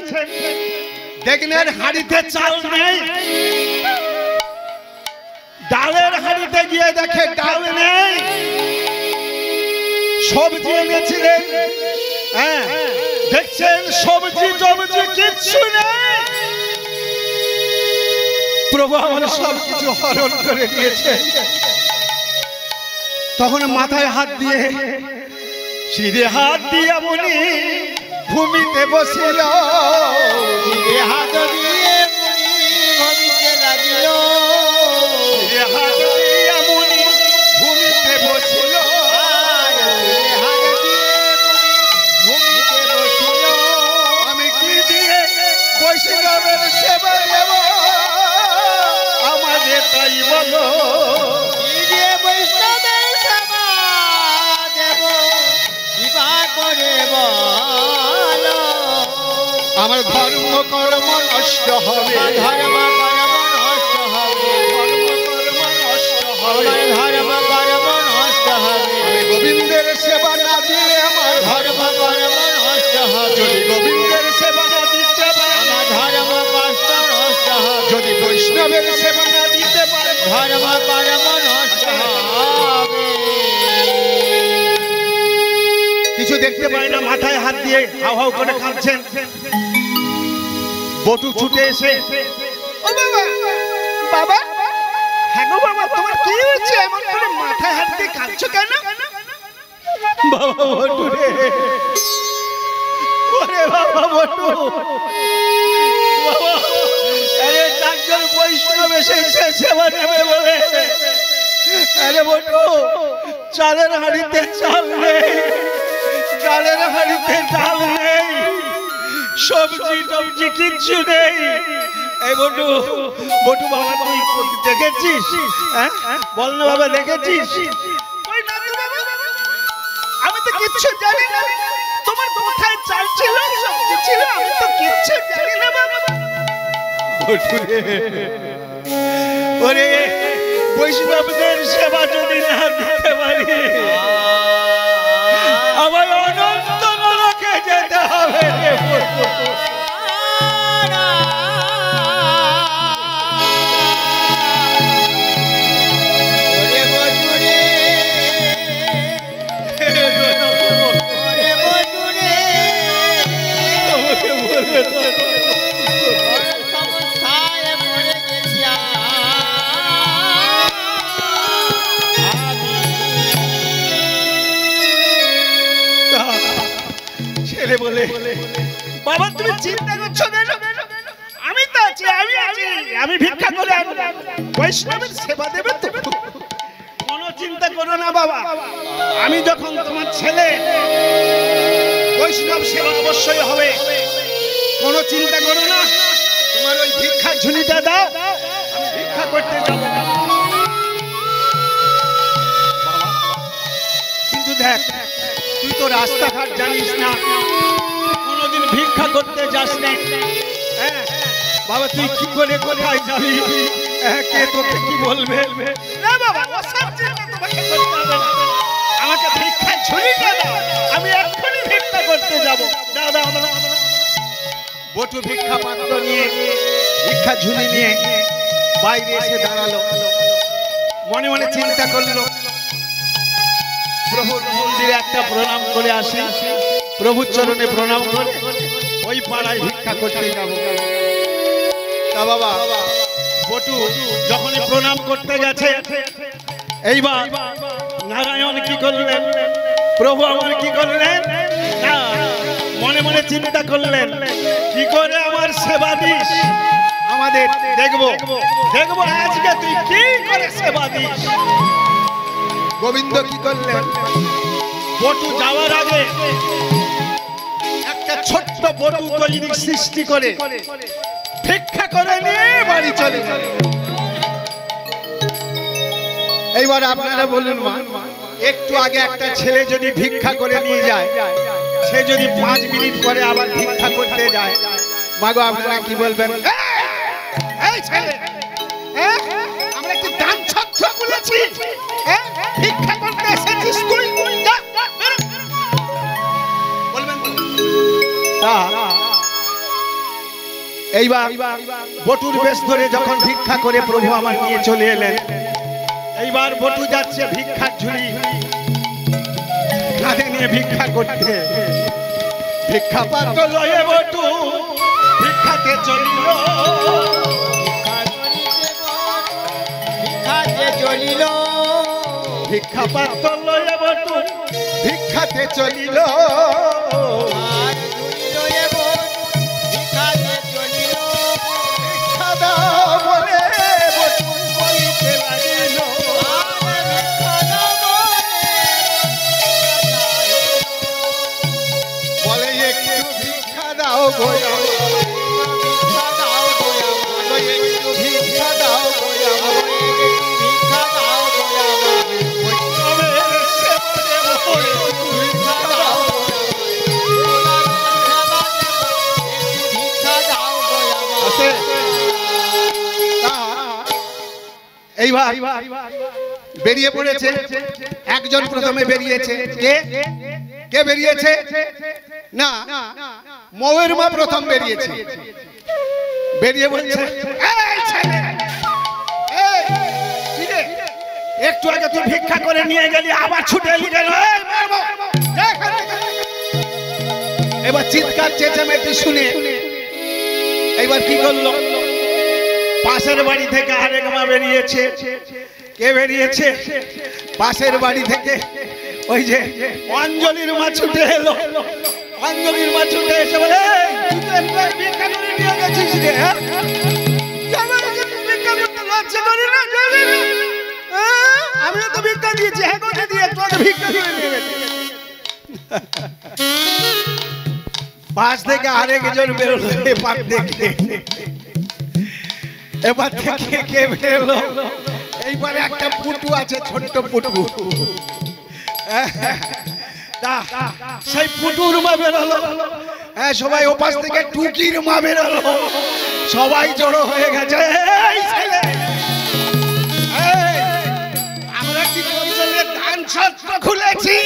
দেখলেন হাঁড়িতে চাল নেই, ডালের হাঁড়িতে গিয়ে দেখে ডাল নেই, সবজি এনেছিলেন, হ্যাঁ দেখছেন সবজি টবজি কিচ্ছু নেই। প্রভু আমার সব কিছু হরণ করে দিয়েছে। তখন মাথায় হাত দিয়ে শিরে হাত দিয়ে মুনি ভূমিতে বসিল, শিরে হাত দিয়ে মুনি ভূমিতে লাগিল, শিরে হাত দিয়ে মুনি ভূমিতে বসিল, শিরে হাত দিয়ে মুনি ভূমিতে বসিল। আমি কি দিয়ে বৈষ্ণবের সেবা দেব আমাদের তাই বলো, কি দিয়ে বৈষ্ণবের সেবা দেব কৃপা করে বলো। আমার ধর্ম কর্ম নষ্ট হবে, ধর্ম কর্ম নষ্ট হবে, ধর্ম কর্ম নষ্ট হবে, আমার ধর্ম কর্ম নষ্ট হবে, আমি গোবিন্দের সেবা না দিলে আমার ধর্ম কর্ম নষ্ট হবে, যদি গোবিন্দের সেবা না দিতে পারে, আমার ধর্ম কষ্ট নষ্ট হবে, যদি বৈষ্ণবের সেবা না দিতে পারে, ধর্ম কর্ম নষ্ট হবে। কিছু দেখতে পায় না, মাথায় হাত দিয়ে হাউ হাউ করে কাঁদছেন। বটু ছুটে এসে ও বাবা বাবা, হ্যাঁ গো বাবা তোমার কি হয়েছে, এমন করে মাথায় হাত দিয়ে কাঁদছো কেন? বাবা বটু রে, ওরে বাবা বটু, বাবা আরে চারজন বৈষ্ণব এসেছে সেবা নেবে বলে, আরে বটু চালের হাঁড়িতে চাল নেই, ডালের হাঁড়িতে ডাল নেই, সবজি টবজি কিচ্ছু নেই। এই বটু বটু বাবা তুই দেখেছিস, হ্যাঁ বল না বাবা দেখেছিস? ওই না তো বাবা, আমি তো কিচ্ছু জানি না, তোমার কোথায় চাল ছিল সবজি ছিল আমি তো কিচ্ছু জানি না বাবা। বটু রে, ওরে বৈষ্ণবদের সেবা যদি না দিতে পারি আমার অনন্ত নরকে যেতে হবে রে বটু। ওরে বটু রে, ওরে বটু রে, বড় সমস্যায় পড়ে গেছি ছেলে বলে বাবা তুমি চিন্তা করছো কেন, আমি তো আছি, আমি আছি, আমি ভিক্ষা করে বৈষ্ণবের সেবা দেবে তো, কোনো চিন্তা করো না বাবা, আমি যখন তোমার ছেলে বৈষ্ণব সেবা অবশ্যই হবে, কোনো চিন্তা করো না, তোমার ওই ভিক্ষা ঝুলিটা দাও, আমি ভিক্ষা করতে যাব। কিন্তু দেখ তুই তো রাস্তাঘাট জানিস না, কোনোদিন ভিক্ষা করতে যাস না, হ্যাঁ বাবা তুই কি করে কোথায় যাবি, কে তোকে কি বলবে? না বাবা ওসব চিন্তা তোমাকে করতে হবে না, আমাকে ভিক্ষা ঝুলিটা দাও, আমি এক্ষুনি ভিক্ষা করতে যাব। দাদা বটু ভিক্ষা পাত্র নিয়ে ভিক্ষা ঝুলি নিয়ে বাইরে এসে দাঁড়ালো, মনে মনে চিন্তা করলো প্রভুর মন্দিরে একটা প্রণাম করে আসি, প্রভুর চরণে প্রণাম করে ওই পাড়ায় ভিক্ষা করতে যাব। তা বাবা বটু যখন প্রণাম করতে গেছে, এইবার নারায়ণ কি করলেন, প্রভু আমার কি করলেন না, মনে মনে চিন্তা করলেন কি করে আমার সেবা দিস, আমাদের দেখবো দেখবো আজকে তুই কি করে সেবা দিস। গোবিন্দ কি করলেন, বটু যাওয়ার আগে একটা ছোট্ট বটু তৈরি সৃষ্টি করে ভিক্ষা করে নিয়ে বাড়ি চলে গেল। এইবার আপনারা বলুন মা, একটু আগে একটা ছেলে যদি ভিক্ষা করে নিয়ে যায়, সে যদি 5 মিনিট পরে আবার ভিক্ষা করতে যায়, মাগো আপনারা কি বলবেন? এই ছেলে, আমরা কি দান ছত্র বলেছি, ভিক্ষা করতে এসেছিস তুই, বলবেন? এইবার বটুর বেশ ধরে যখন ভিক্ষা করে প্রভু আমার নিয়ে চলে এলেন, এইবার বটু যাচ্ছে ভিক্ষার ঝুড়ি কাঁধে নিয়ে ভিক্ষা করতে, ভিক্ষা পাত্র লয়ে বটু ভিক্ষাতে চলিল, ভিক্ষা পাত্র লয়ে বটু ভিক্ষাতে চলিল, ভিক্ষা দাও বলে বটু বলিতে লাগিল, বলে একটু ভিক্ষা দাও গোয়া, একটু ভিক্ষা দাও গোয়া, ভিক্ষা দাও গোয়া, এইবার বেরিয়ে পড়েছে একজন, প্রথমে বেরিয়েছে কে কে বেরিয়েছে না, মৌয়ের মা প্রথম বেরিয়েছে, বেরিয়ে বলছে একটু আগে তুই ভিক্ষা করে নিয়ে গেলি, আবার ছুটে এলি কেন? এবার চিৎকার চেঁচামেচি শুনে এইবার কি করলো, পাশের বাড়ি থেকে আরেক মা বেরিয়েছে, কে বেরিয়েছে, পাশের বাড়ি থেকে ওই যে অঞ্জলির মা ছুটে এলো, অঞ্জলির মা ছুটে এসে বলে ভিক্ষা করে নিয়ে গেছিস রে, আমি তো ভিক্ষা দিয়েছি, হ্যাঁ দিয়ে ভিক্ষা করে নিয়ে গেছি। পাশ থেকে আরেকজন বেরোলো, এবার দেখে এবার থেকে কে বেরোলো, এইবারে একটা পুটু আছে, ছোট্ট পুটু, সেই পুটুর মা বেরোলো, হ্যাঁ সবাই ওপাশ থেকে টুকির মা বেরোলো, সবাই জড়ো হয়ে গেছে, আমরা কি দান ছত্র খুলেছি,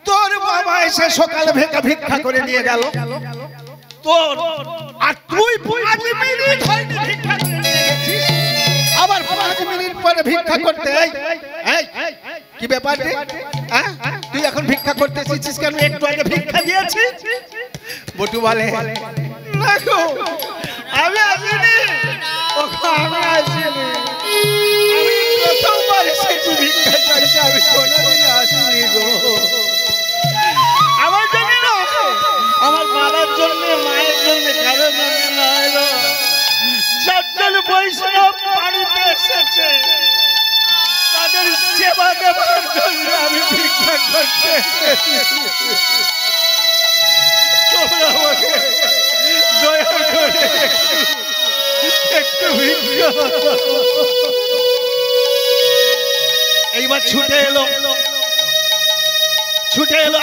তোর বাবা এসে সকালে ভিক্ষা করে নিয়ে গেল, তোর আর তুই 5 মিনিট হয়নি ভিক্ষা করে নিয়ে গেছিস, আবার 5 মিনিট পরে ভিক্ষা করতে, কি ব্যাপার রে, তুই এখন ভিক্ষা করতে এসেছিস কেন, একটু আগে ভিক্ষা দিয়েছি? বটু বলে না গো আমি আসিনি, আমি আসিনি, আমি প্রথমবার এসেছি ভিক্ষা করতে, আমি কোনোদিন আসিনি গো, আমার জন্য না, আমার বাবার জন্য, মায়ের জন্য, কারোর জন্য নয়, 4 জন বৈষ্ণব বাড়িতে এসেছে, তাদের সেবা দেওয়ার জন্য আমি ভিক্ষা করতে এসেছি, তোমরা আমাকে দয়া করে একটু ভিক্ষা। এইবার ছুটে এলো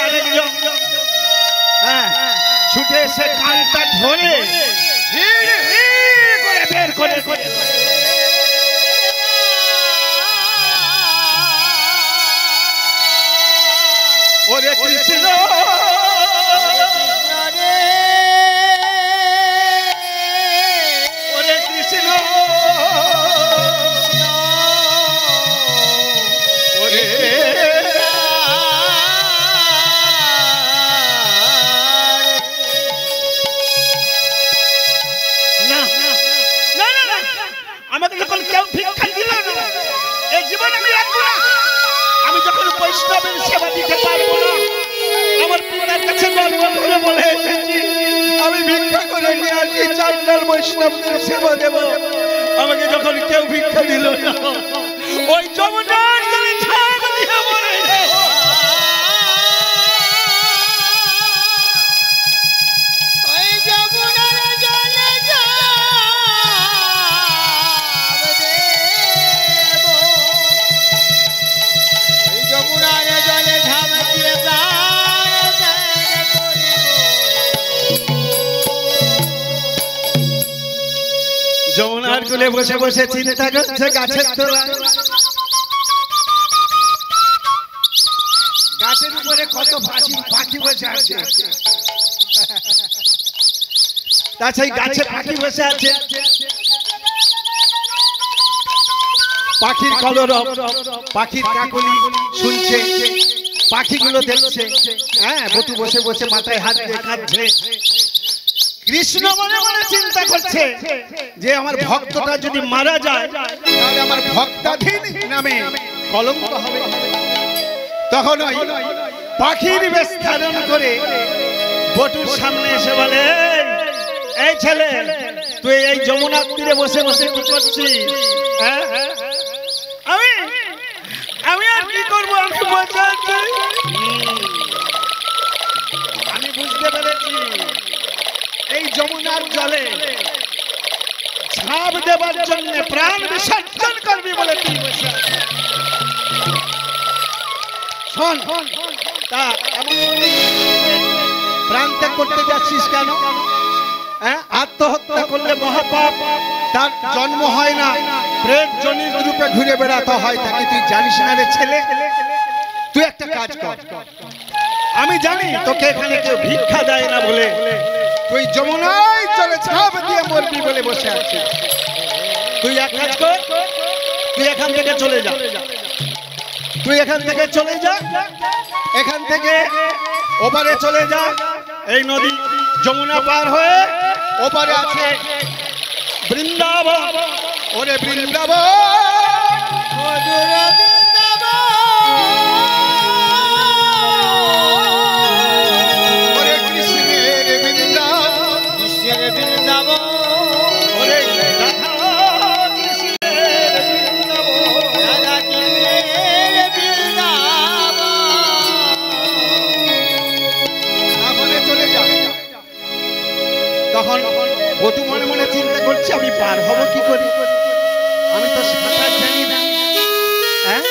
আরেকজন, হ্যাঁ ছুটে এসে কানটা ধরে বের করে ওরে কৃষ্ণ, ওরে কৃষ্ণ বৈষ্ণবদের সেবা দেব, আমাকে যখন কেউ ভিক্ষা দিল না, ওই যমুনার জলে ঝাঁপ দিয়ে মরে যাব। ওই যমুনার জলে ঝাঁপ দেব, ওই যমুনার জলে ঝাঁপ দিয়ে প্রাণ ত্যাগ করিব। যমুনার কোলে বসে বসে চিন্তা করছে গাছের তলায়, গাছের উপরে কত পাখি বসে আছে, তাছাড়া গাছে পাখি বসে আছে, পাখির কলরব, পাখির কাকলি শুনছে, পাখিগুলো দেখছে। হ্যাঁ, বটু বসে বসে মাথায় হাত দিয়ে কাঁদছে। কৃষ্ণ মনে মনে চিন্তা করছে যে আমার ভক্তটা যদি মারা যায় তাহলে আমার ভক্তাধীন নামে কলঙ্ক হবে। তখন ওই পাখির বেশ ধারণ করে বটুর সামনে এসে বলে, এই ছেলে, তুই এই যমুনার তীরে বসে বসে কি করছিস? হ্যাঁ, আমি আর কি করবো, আমি বসে আছি। আমি বুঝতে পেরেছি এই যমুনার জলে ঝাঁপ দেবার জন্য প্রাণ বিসর্জন করবি বলে তুই বসে আছিস। শোন, তা প্রাণ ত্যাগ করতে যাচ্ছিস কেন? হ্যাঁ, আত্মহত্যা করলে মহাপাপ, তার জন্ম হয় না, প্রেত জনিত রূপে ঘুরে বেড়াতে হয় তাকে তুই জানিস না রে ছেলে। তুই একটা কাজ কর, আমি জানি তোকে এখানে কেউ ভিক্ষা দেয় না বলে তুই যমুনায় চলে ঝাঁপ দিয়ে মরবি বলে বসে আছিস। তুই এক কাজ কর, তুই এখান থেকে চলে যা, তুই এখান থেকে চলে যা, এখান থেকে ওপারে চলে যা। এই নদী যমুনা পার হয়ে ওপারে আছে বৃন্দাবন। ওরে বৃন্দাবন, মধুর বৃন্দাবন, ওরে কৃষ্ণের বৃন্দাবন, কৃষ্ণের বৃন্দাবন, ওরে রাধা কৃষ্ণের বৃন্দাবন, রাধা কৃষ্ণের বৃন্দাবন। তাহলে চলে যা। তখন বটু মনে মনে চিন্তা করছে, আমি পার হব কি করে? আমি তো সাঁতার জানি না। হ্যাঁ,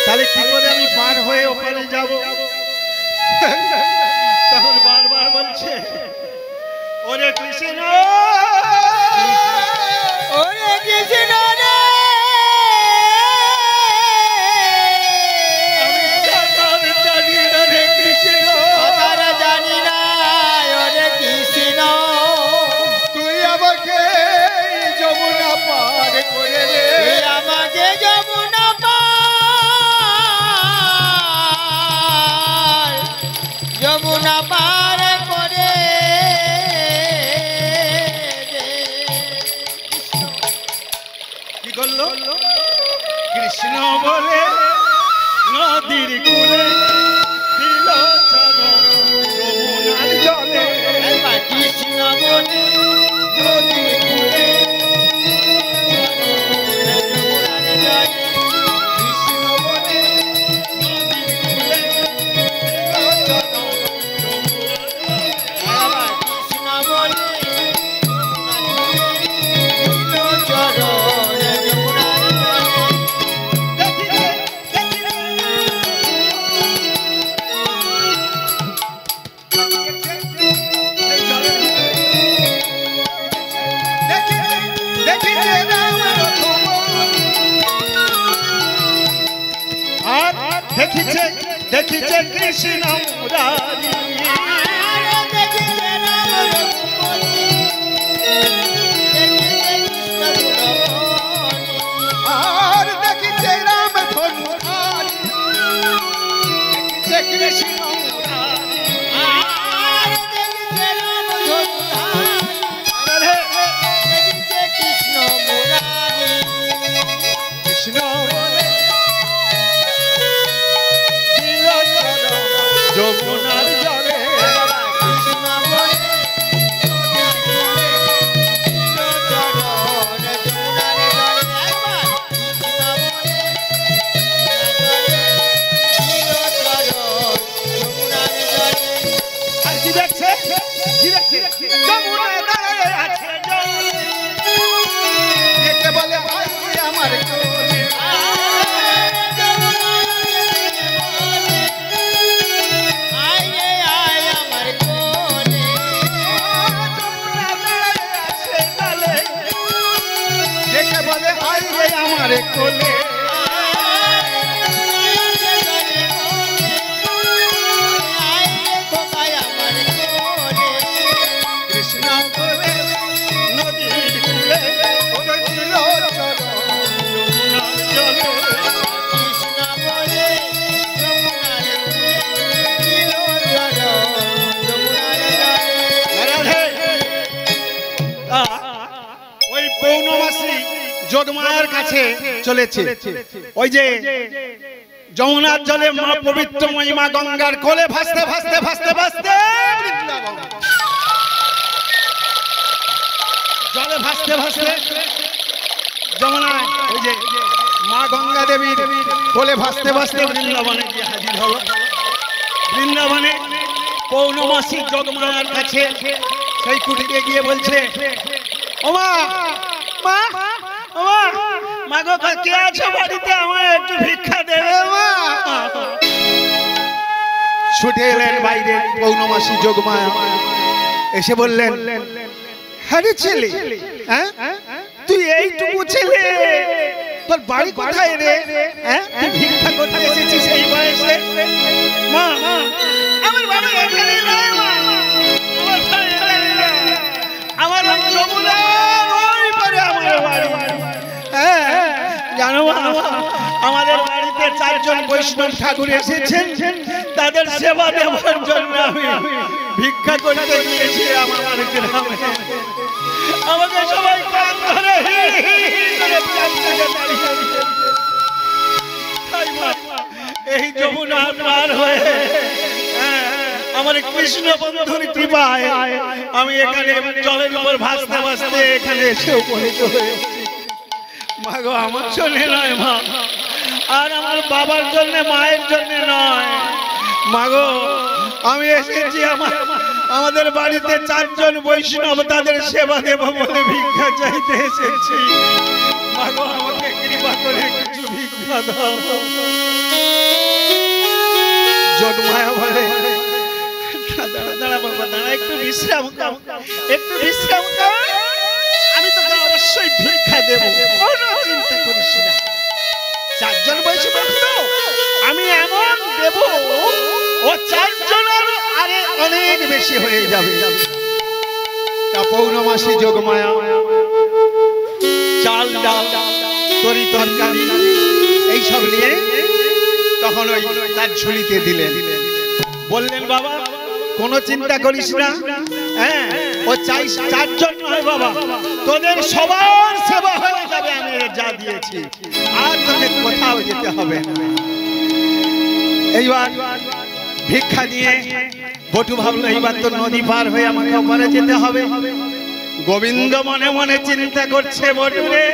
তাহলে কি করে আমি পার হয়ে ওখানে যাব? তখন বারবার বলছে, ওরে কৃষ্ণ, ওরে কৃষ্ণ রে, আমি সাঁতার জানি না রে কৃষ্ণ, সাঁতার জানি না, ওরে কৃষ্ণ, তুই আমাকে যমুনা পার করে রে। তুই আমাকে যমুনা পার, যমুনা পার করে দে। কি করলো? কৃষ্ণ বলে নদীর কূলে দিল চরণ যমুনার জলে। একবার কৃষ্ণ বলে নদীর কূলে যমুনার জলে, কৃষ্ণ বলে নদীর কূলে দিল চরণ যমুনার জলে। একবার কৃষ্ণ বলে দিল চরণ যমুনার জলে। দেখিলে, দেখিলে, সেই জলের ভিতরে দেখিলে, দেখিলে রাম রঘুবর। আর দেখিছে, দেখিছে কৃষ্ণ মুরারি। আর দেখিলে রাম রঘুপতি, দেখিলে কৃষ্ণ গুণবতী। আর দেখিছে রাম ধনুধারী, দেখিছে কৃষ্ণ মুরারি। আর দেখিছে রাম ধনুধারী, দেখিছে কৃষ্ণ মুরারি। কৃষ্ণ বলে দিল চরণ যমুনার জলে। কৃষ্ণ বলে দিল চরণ যমুনায় দাঁড়ায় আছে জল। একে বলে ভাই আমার কোলে। বলে আই রে আমার কোলে। কৃষ্ণ কোলে নদীর কূলে ওরে দিল চরণ যমুনার জলে। কৃষ্ণ বলে যমুনার কূলে দিল চরণ যমুনার জলে। ওই পৌর্ণমাসী যোগমায়ার কাছে চলেছে। ওই যে যমুনার জলে মা পবিত্র মহিমা গঙ্গার কোলে ভাসতে ভাসতে ভাসতে ভাসতে জলে ভাসতে ভাসতে যমুনায় ওই যে মা গঙ্গা দেবীর কোলে ভাসতে ভাসতে বৃন্দাবনে গিয়ে হাজির হলো। বৃন্দাবনে পৌর্ণমাসী যোগমায়ার কাছে সেই কুটিরে গিয়ে বলছে, ওমা মা ওমা মা গো কে আছো বাড়িতে, আমায় একটু ভিক্ষা দেবে মা। ছুটে এলেন বাইরে পৌর্ণমাসী যোগমায়া, এসে বললেন, হ্যাঁ রে ছেলে, হ্যাঁ তুই এইটুকু ছেলে, তোর বাড়ি কোথায় রে? হ্যাঁ তুই ভিক্ষা করতে এসেছিস এই বয়সে? মা আমার বাড়ি এখানে নয় মা, আমার বাড়ি এখানে নয়, আমার যমুনার ওই পারে আমার বাড়ি। হ্যাঁ জানো আমাদের বাড়িতে 4 জন বৈষ্ণব ঠাকুর এসেছেন, তাদের সেবা দেওয়ার জন্য আমি ভিক্ষা করতে গিয়েছি আমার গ্রামে। আমাকে সবাই কান ধরে এই যমুনা পার হয়ে আমার কৃষ্ণ বন্ধুর কৃপায় আমি এখানে জলের উপর ভাসতে ভাসতে এখানে এসে উপনীত হয়েছি। মা গো আমার জন্য নয় মা, আর আমার বাবার জন্য মায়ের জন্য নয় মা গো, আমি এসেছি আমাদের বাড়িতে 4 জন বৈষ্ণব, তাদের সেবা দেব বলে ভিক্ষা চাইতে এসেছি। মা গো আমাকে কৃপা করে কিছু ভিক্ষা দাও। যোগমায়া বলে, দাঁড়া দাঁড়া বাবা দাঁড়া, একটু বিশ্রাম কর, একটু বিশ্রাম কর, আমি তোকে অবশ্যই ভিক্ষা দেব, কোনো চিন্তা করিস না। 4 জন বৈষ্ণব তো আমি এমন দেব, ও 4 জনের আরে অনেক বেশি হয়ে যাবে। তা পৌর্ণমাসী যোগমায়া চাল ডাল তরি তরকারি এইসব নিয়ে তখন ওই তার ঝুলিতে দিলেন। বললেন, বাবা কোনো চিন্তা করিস না, হ্যাঁ ও 4 জন নয় বাবা, তোদের সবার সেবা হয়ে যাবে আমি যা দিয়েছি, আর তোদের কোথাও যেতে হবে না। এইবার ভিক্ষা নিয়ে বটু ভাবলো, এইবার তো নদী পার হয়ে আমাকে ওপারে যেতে হবে। গোবিন্দ মনে মনে চিন্তা করছে, বটু রে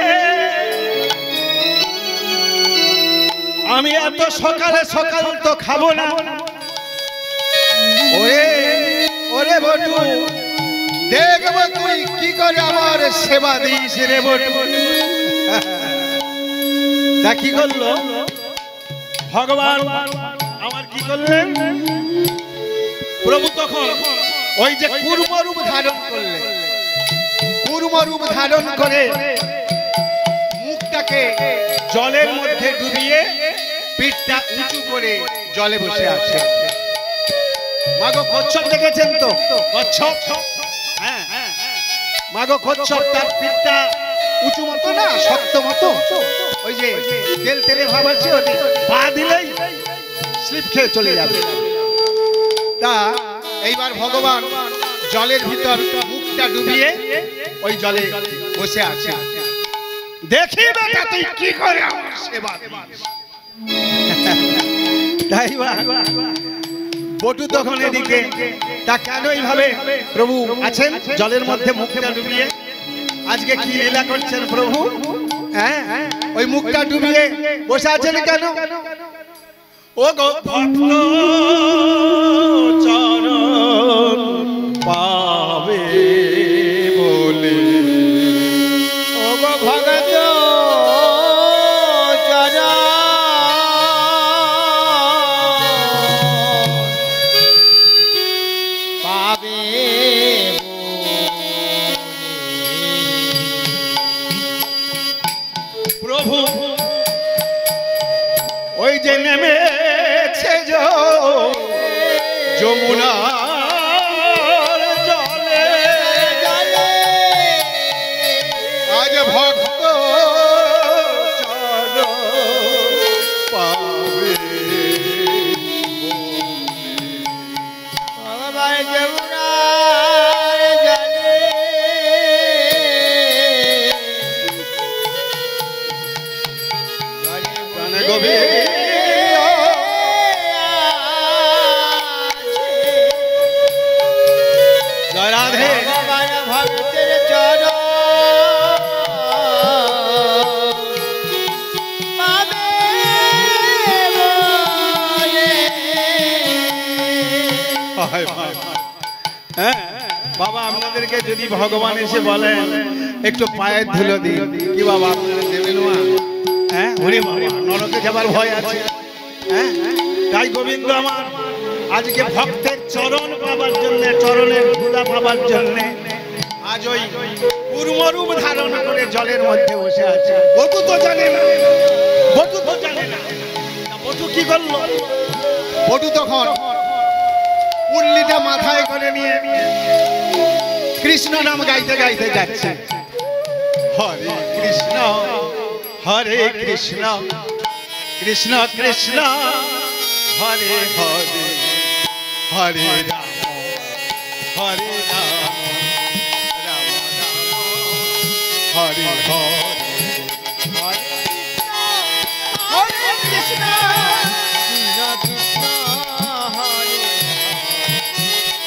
আমি এত সকালে সকাল তো খাবো না। ওরে ওরে বটু, দেখবো তুই কি করে আমার সেবা দিস রে বটু। তা কি করলো ভগবান আমার, কি করলেন প্রভু? তখন ওই যে কুর্মরূপ ধারণ করলেন, কুর্মরূপ ধারণ করে মুখটাকে জলের মধ্যে ডুবিয়ে পিঠটা উঁচু করে জলে বসে আছে। মাগো কচ্ছপ দেখেছেন তো? কচ্ছপ, হ্যাঁ মাগো কচ্ছপ, তার পিঠটা উঁচু মতো না, শক্ত মতো, ওই যে তেল তেলে ভাব আছে, পা দিলেই স্লিপ খেয়ে চলে যাবে। তা এইবার ভগবান জলের ভিতর মুখটা ডুবিয়ে ওই জলে বসে আছে। দেখি বেটা তুই কি করে আমার সেবা দিস। তাই বটু তখন এদিকে, তা কেন এইভাবে প্রভু আছেন জলের মধ্যে মুখটা ডুবিয়ে? আজকে কি লীলা করছেন প্রভু? হ্যাঁ ওই মুখটা ডুবিয়ে বসে আছেন কেন? ও গো ভক্ত চরণ যমুনার জলে আজ ভক্ত চরণ পাবে ভগবান যমুনার জলে প্রাণে গভীর জয় রাধে। ভগবান ভক্তের চরণ পাবে বলে। হায় হায়। হ্যাঁ বাবা, আপনাদেরকে যদি ভগবান এসে বলেন একটু পায়ের ধুলো দিই, কি বাবা আপনারা দেবেন না? হ্যাঁ ওরে বাবা, নরকে যাবার ভয় আছে। হ্যাঁ তাই গোবিন্দ আমার আজকে ভক্তের চরণ পাবার জন্য, চরণের ধুলা পাবার জন্য আজ ওই কুর্মরূপ ধারণ করে জলের মধ্যে বসে আছে। বটু তো জানে না, বটু তো জানে না। বটু কি করলো? বটু তখন উল্লিটা মাথায় করে নিয়ে কৃষ্ণ নাম গাইতে গাইতে যাচ্ছে। হরে কৃষ্ণ হরে কৃষ্ণ কৃষ্ণ কৃষ্ণ হরে হরে হরে রাম হরে রাম রাম রাম হরে হরে হরে কৃষ্ণ কৃষ্ণ কৃষ্ণ হরে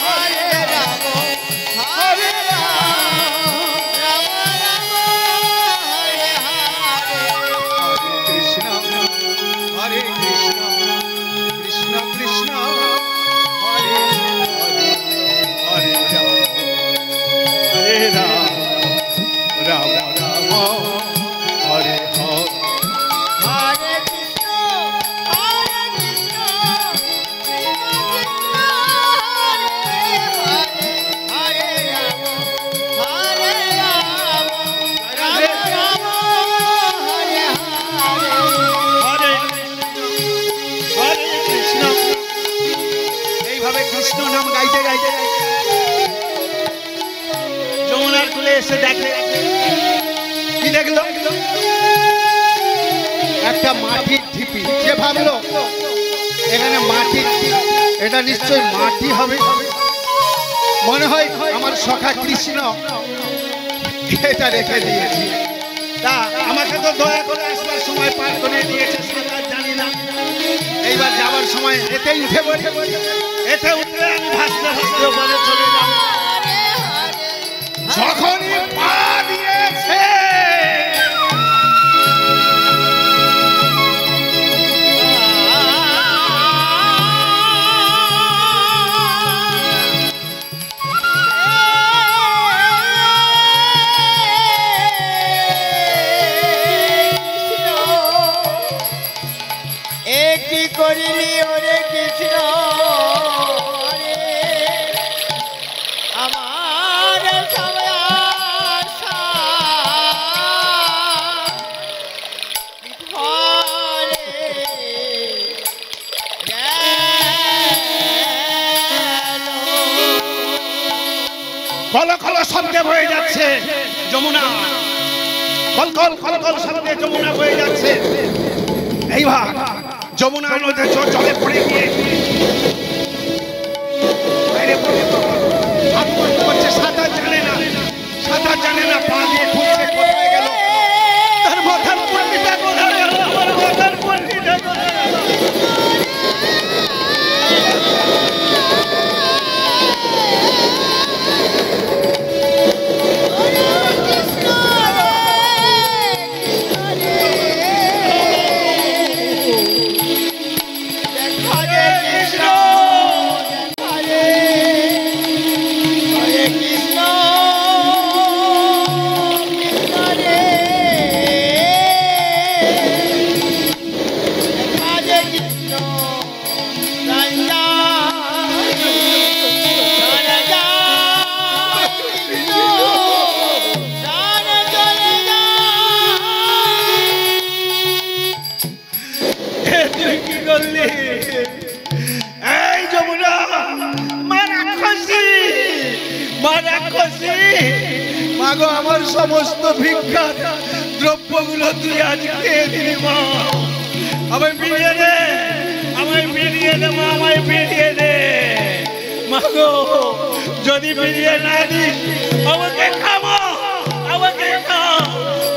হরে রাম হরে রাম রাম রাম হরে হরে। হরে কৃষ্ণ হরে কৃষ্ণ কৃষ্ণ কৃষ্ণ হরে হরে হরে রাম রাম রাম হরে হরে। হরে কৃষ্ণ হরে কৃষ্ণ কৃষ্ণ নাম গাইতে গাইতে যমুনার কুলে এসে দেখে, কি দেখলো? একটা মাটির ঢিপি। সে ভাবলো এখানে মাটি, এটা নিশ্চয়ই মাটি হবে, মনে হয় আমার সখা কৃষ্ণ এটা রেখে দিয়েছি। তা আমাকে তো দয়া করে আসবার সময় পার করে দিয়েছে, সেটা জানি না। এইবার যাবার সময় এতেই উঠে পড়ে, এতে উঠে আমি ভাসতে ভাসতে ওপারে চলে যাব। যখনই পা দিয়েছে একটি করিলি ওরে কৃষ্ণ রে আমার কল কল শব্দে বয়ে যাচ্ছে যমুনা, কল কল কল কল শব্দে যমুনা বয়ে যাচ্ছে। এইবার যমুনা নদীতে জলে পড়ে গিয়ে বাইরে পড়ে আত্মহত্যা করছে। সাঁতার জানে না, সাঁতার জানে না, পা দিয়ে খুঁজছে কোথায় গেল, তার মাথার পল্লীটা কোথায় গেল, আমার মাথার পল্লীটা কোথায় গেল। হরে রাক্ষসী মাগো আমার সমস্ত ভিক্ষার দ্রব্যগুলো তুই আজ খেয়ে দিলি মা আমায় ফিরিয়ে দে আমায় ফিরিয়ে দে মা আমায় ফিরিয়ে দে মাগো যদি ফিরিয়ে না দিস আমাকে খাবো আমাকে খা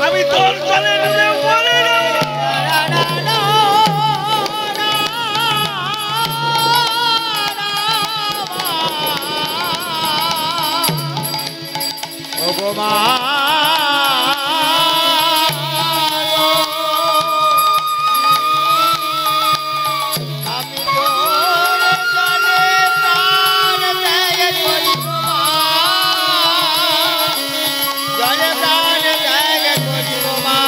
আমি তোর চলে ডুবে মরে মা আমি তোর চলে প্রাণ ত্যাগ করিব জলে প্রাণ ত্যাগ করিব মা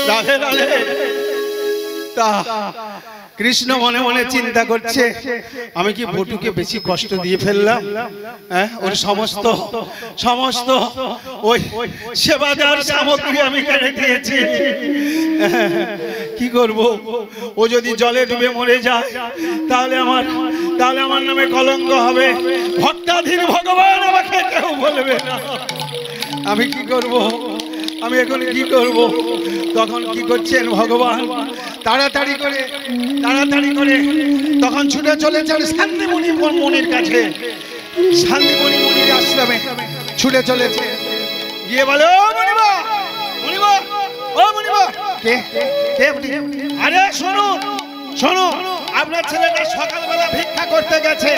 রাধে রাধে তা কৃষ্ণ মনে মনে চিন্তা করছে আমি কি বটুকে বেশি কষ্ট দিয়ে ফেললাম হ্যাঁ ওর সমস্ত সমস্ত ওই সেবা দেওয়ার সামগ্রী আমি কেড়ে দিয়েছি কি করব ও যদি জলে ডুবে মরে যায় তাহলে আমার নামে কলঙ্ক হবে ভক্তাধীন ভগবান আমাকে কেউ বলবে না আমি কি করব আমি এখন কি করব তখন কি করছেন ভগবান তাড়াতাড়ি করে তখন ছুটে চলেছেন শান্তিমণি মুনির কাছে শান্তিমণি মুনির আশ্রমে ছুটে চলেছে গিয়ে বলে ও মুনিবা মুনিবা ও মুনিবা কে কে আরে শোনো আপনার ছেলেটা সকালবেলা ভিক্ষা করতে গেছে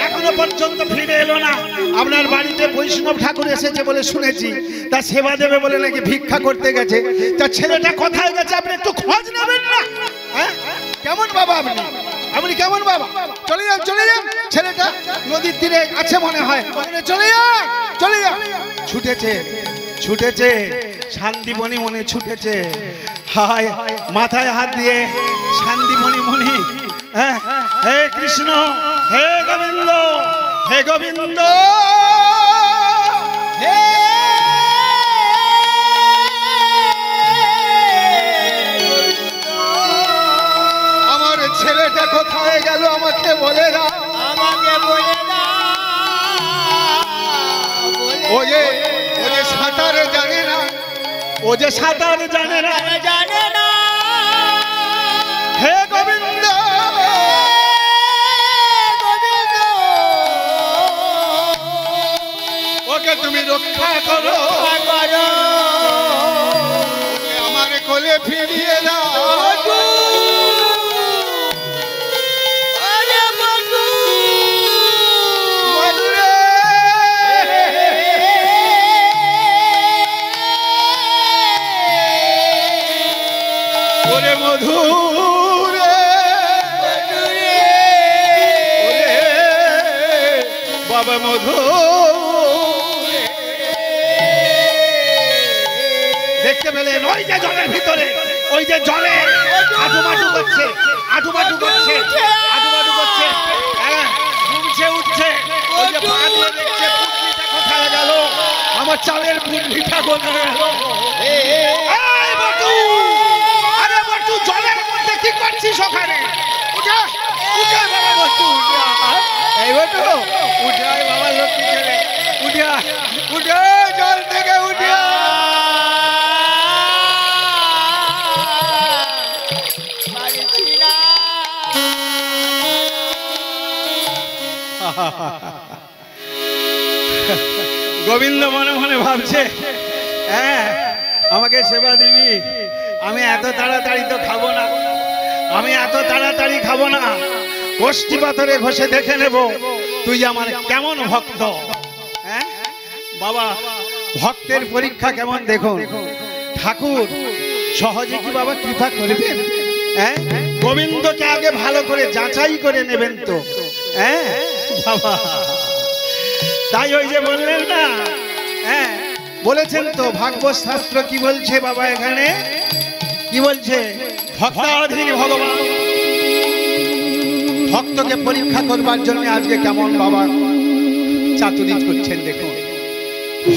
এখনো পর্যন্ত ফিরে এলো না আপনার বাড়িতে বৈষ্ণব ঠাকুর এসেছে বলে শুনেছি তা সেবা দেবে বলে নাকি ভিক্ষা করতে গেছে তা ছেলেটা কোথায় গেছে আপনি একটু খোঁজ নেবেন না হ্যাঁ কেমন বাবা আপনি কেমন বাবা চলে যান ছেলেটা নদীর তীরে আছে মনে হয় চলে যান ছুটেছে শান্তিমণি মনে ছুটেছে হায় মাথায় হাত দিয়ে শান্তিমণি হ্যাঁ হে কৃষ্ণ হে গোবিন্দ হে গোবিন্দ হে আমার ছেলেটা কোথায় গেল আমাকে বলে দাও ও যে সাঁতার জানে না জানে না হে গোবিন্দ ওকে তুমি রক্ষা করো আমার কোলে ফিরিয়ে দাও মধুরে বাবা মধু দেখতে পেলেন ওই যে জলের ভিতরে ওই যে জলে আটুমাটু করছে উঠছে ওই যে পা দিয়ে দেখছে পুটলিটা কোথায় গেল আমার চালের পুটলিটা কোথায় গেল জলের মধ্যে কি করছিস ওখানে উঠে বাবা বটু এই বটু উঠে বাবা লক্ষ্মী ছেলে উঠে জল থেকে উঠে গোবিন্দ মনে মনে ভাবছে হ্যাঁ আমাকে সেবা দিবি আমি এত তাড়াতাড়ি তো খাবো না কোষ্ঠী পাথরে ঘষে দেখে নেব তুই আমার কেমন ভক্ত হ্যাঁ বাবা ভক্তের পরীক্ষা কেমন দেখুন ঠাকুর সহজে কি বাবা কৃপা করবেন হ্যাঁ গোবিন্দকে আগে ভালো করে যাচাই করে নেবেন তো হ্যাঁ বাবা তাই ওই যে বললেন না হ্যাঁ বলেছেন তো ভাগবত শাস্ত্র কি বলছে বাবা এখানে কি বলছে ভক্তাধীন ভগবান ভক্তকে পরীক্ষা করবার জন্য আজকে কেমন বাবা চাতুরি করছেন দেখুন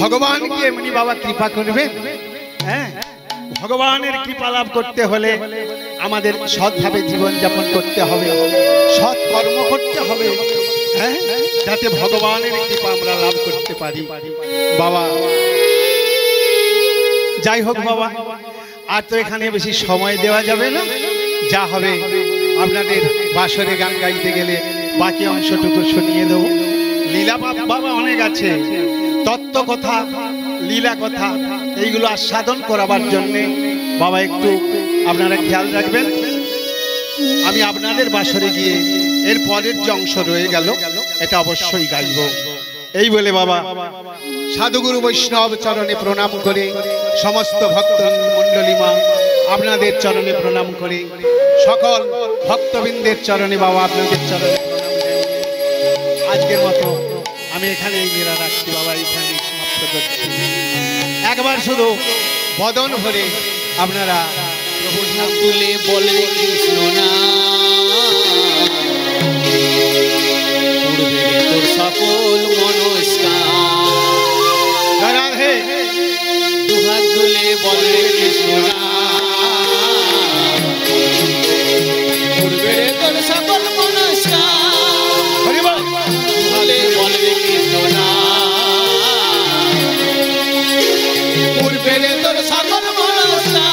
ভগবানকে এমনি বাবা কৃপা করবেন হ্যাঁ ভগবানের কৃপা লাভ করতে হলে আমাদের সৎভাবে জীবনযাপন করতে হবে, সৎ কর্ম করতে হবে, হ্যাঁ, যাতে ভগবানের কৃপা আমরা লাভ করতে পারি। বাবা যাই হোক বাবা, আর তো এখানে বেশি সময় দেওয়া যাবে না। যা হবে আপনাদের বাসরে গান গাইতে গেলে বাকি অংশটুকু শুনিয়ে দেবো। লীলা বাবা অনেক আছে, তত্ত্ব কথা, লীলা কথা, এইগুলো আস্বাদন করাবার জন্যে বাবা একটু আপনারা খেয়াল রাখবেন। আমি আপনাদের বাসরে গিয়ে এর পরের যে অংশ রয়ে গেল এটা অবশ্যই গাইব। এই বলে বাবা সাধুগুরু বৈষ্ণব চরণে প্রণাম করে, সমস্ত ভক্ত মণ্ডলী মা আপনাদের চরণে প্রণাম করে, সকল ভক্তবৃন্দের চরণে বাবা আপনাদের চরণে প্রণাম জানিয়ে আজকের মতো আমি এখানে মেরা রাখছি বাবা, এখানে সমাপ্ত করছি। একবার শুধু বদন ভরে আপনারা প্রভুর নাম তুলে বলে কৃষ্ণ না, পূর্বে তোর সকল মনস্কার। রাধে দুহাত তুলে বলে কৃষ্ণ না, পূর্বে তোর সকল মনস্কার। দুহাতে বলে কৃষ্ণ না, পূর্বে তোর সকল মনস্কার।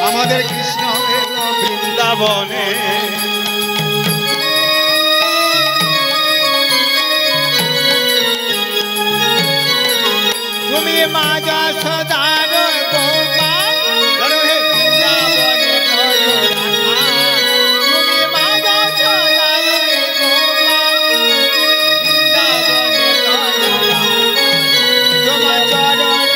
আমাদের কৃষ্ণ বৃন্দাবনে তুমি মাজা সদার গোপাল বৃন্দাবনে তুমি মাজা সদার গোপাল বৃন্দাবনে তোমার চরণ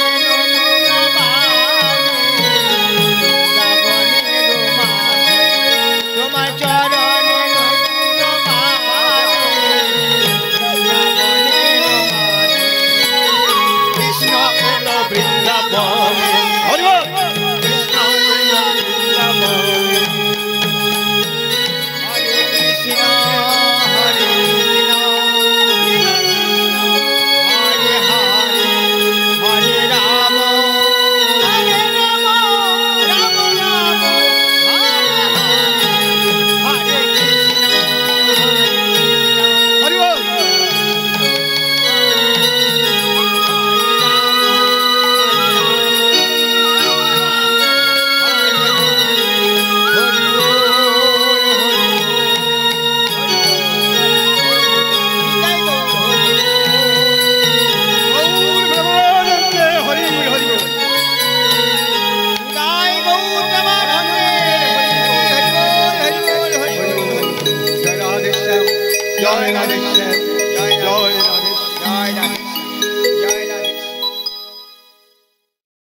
জয় রাধেশ্যাম, জয় রাধেশ্যাম। জয় রাধে।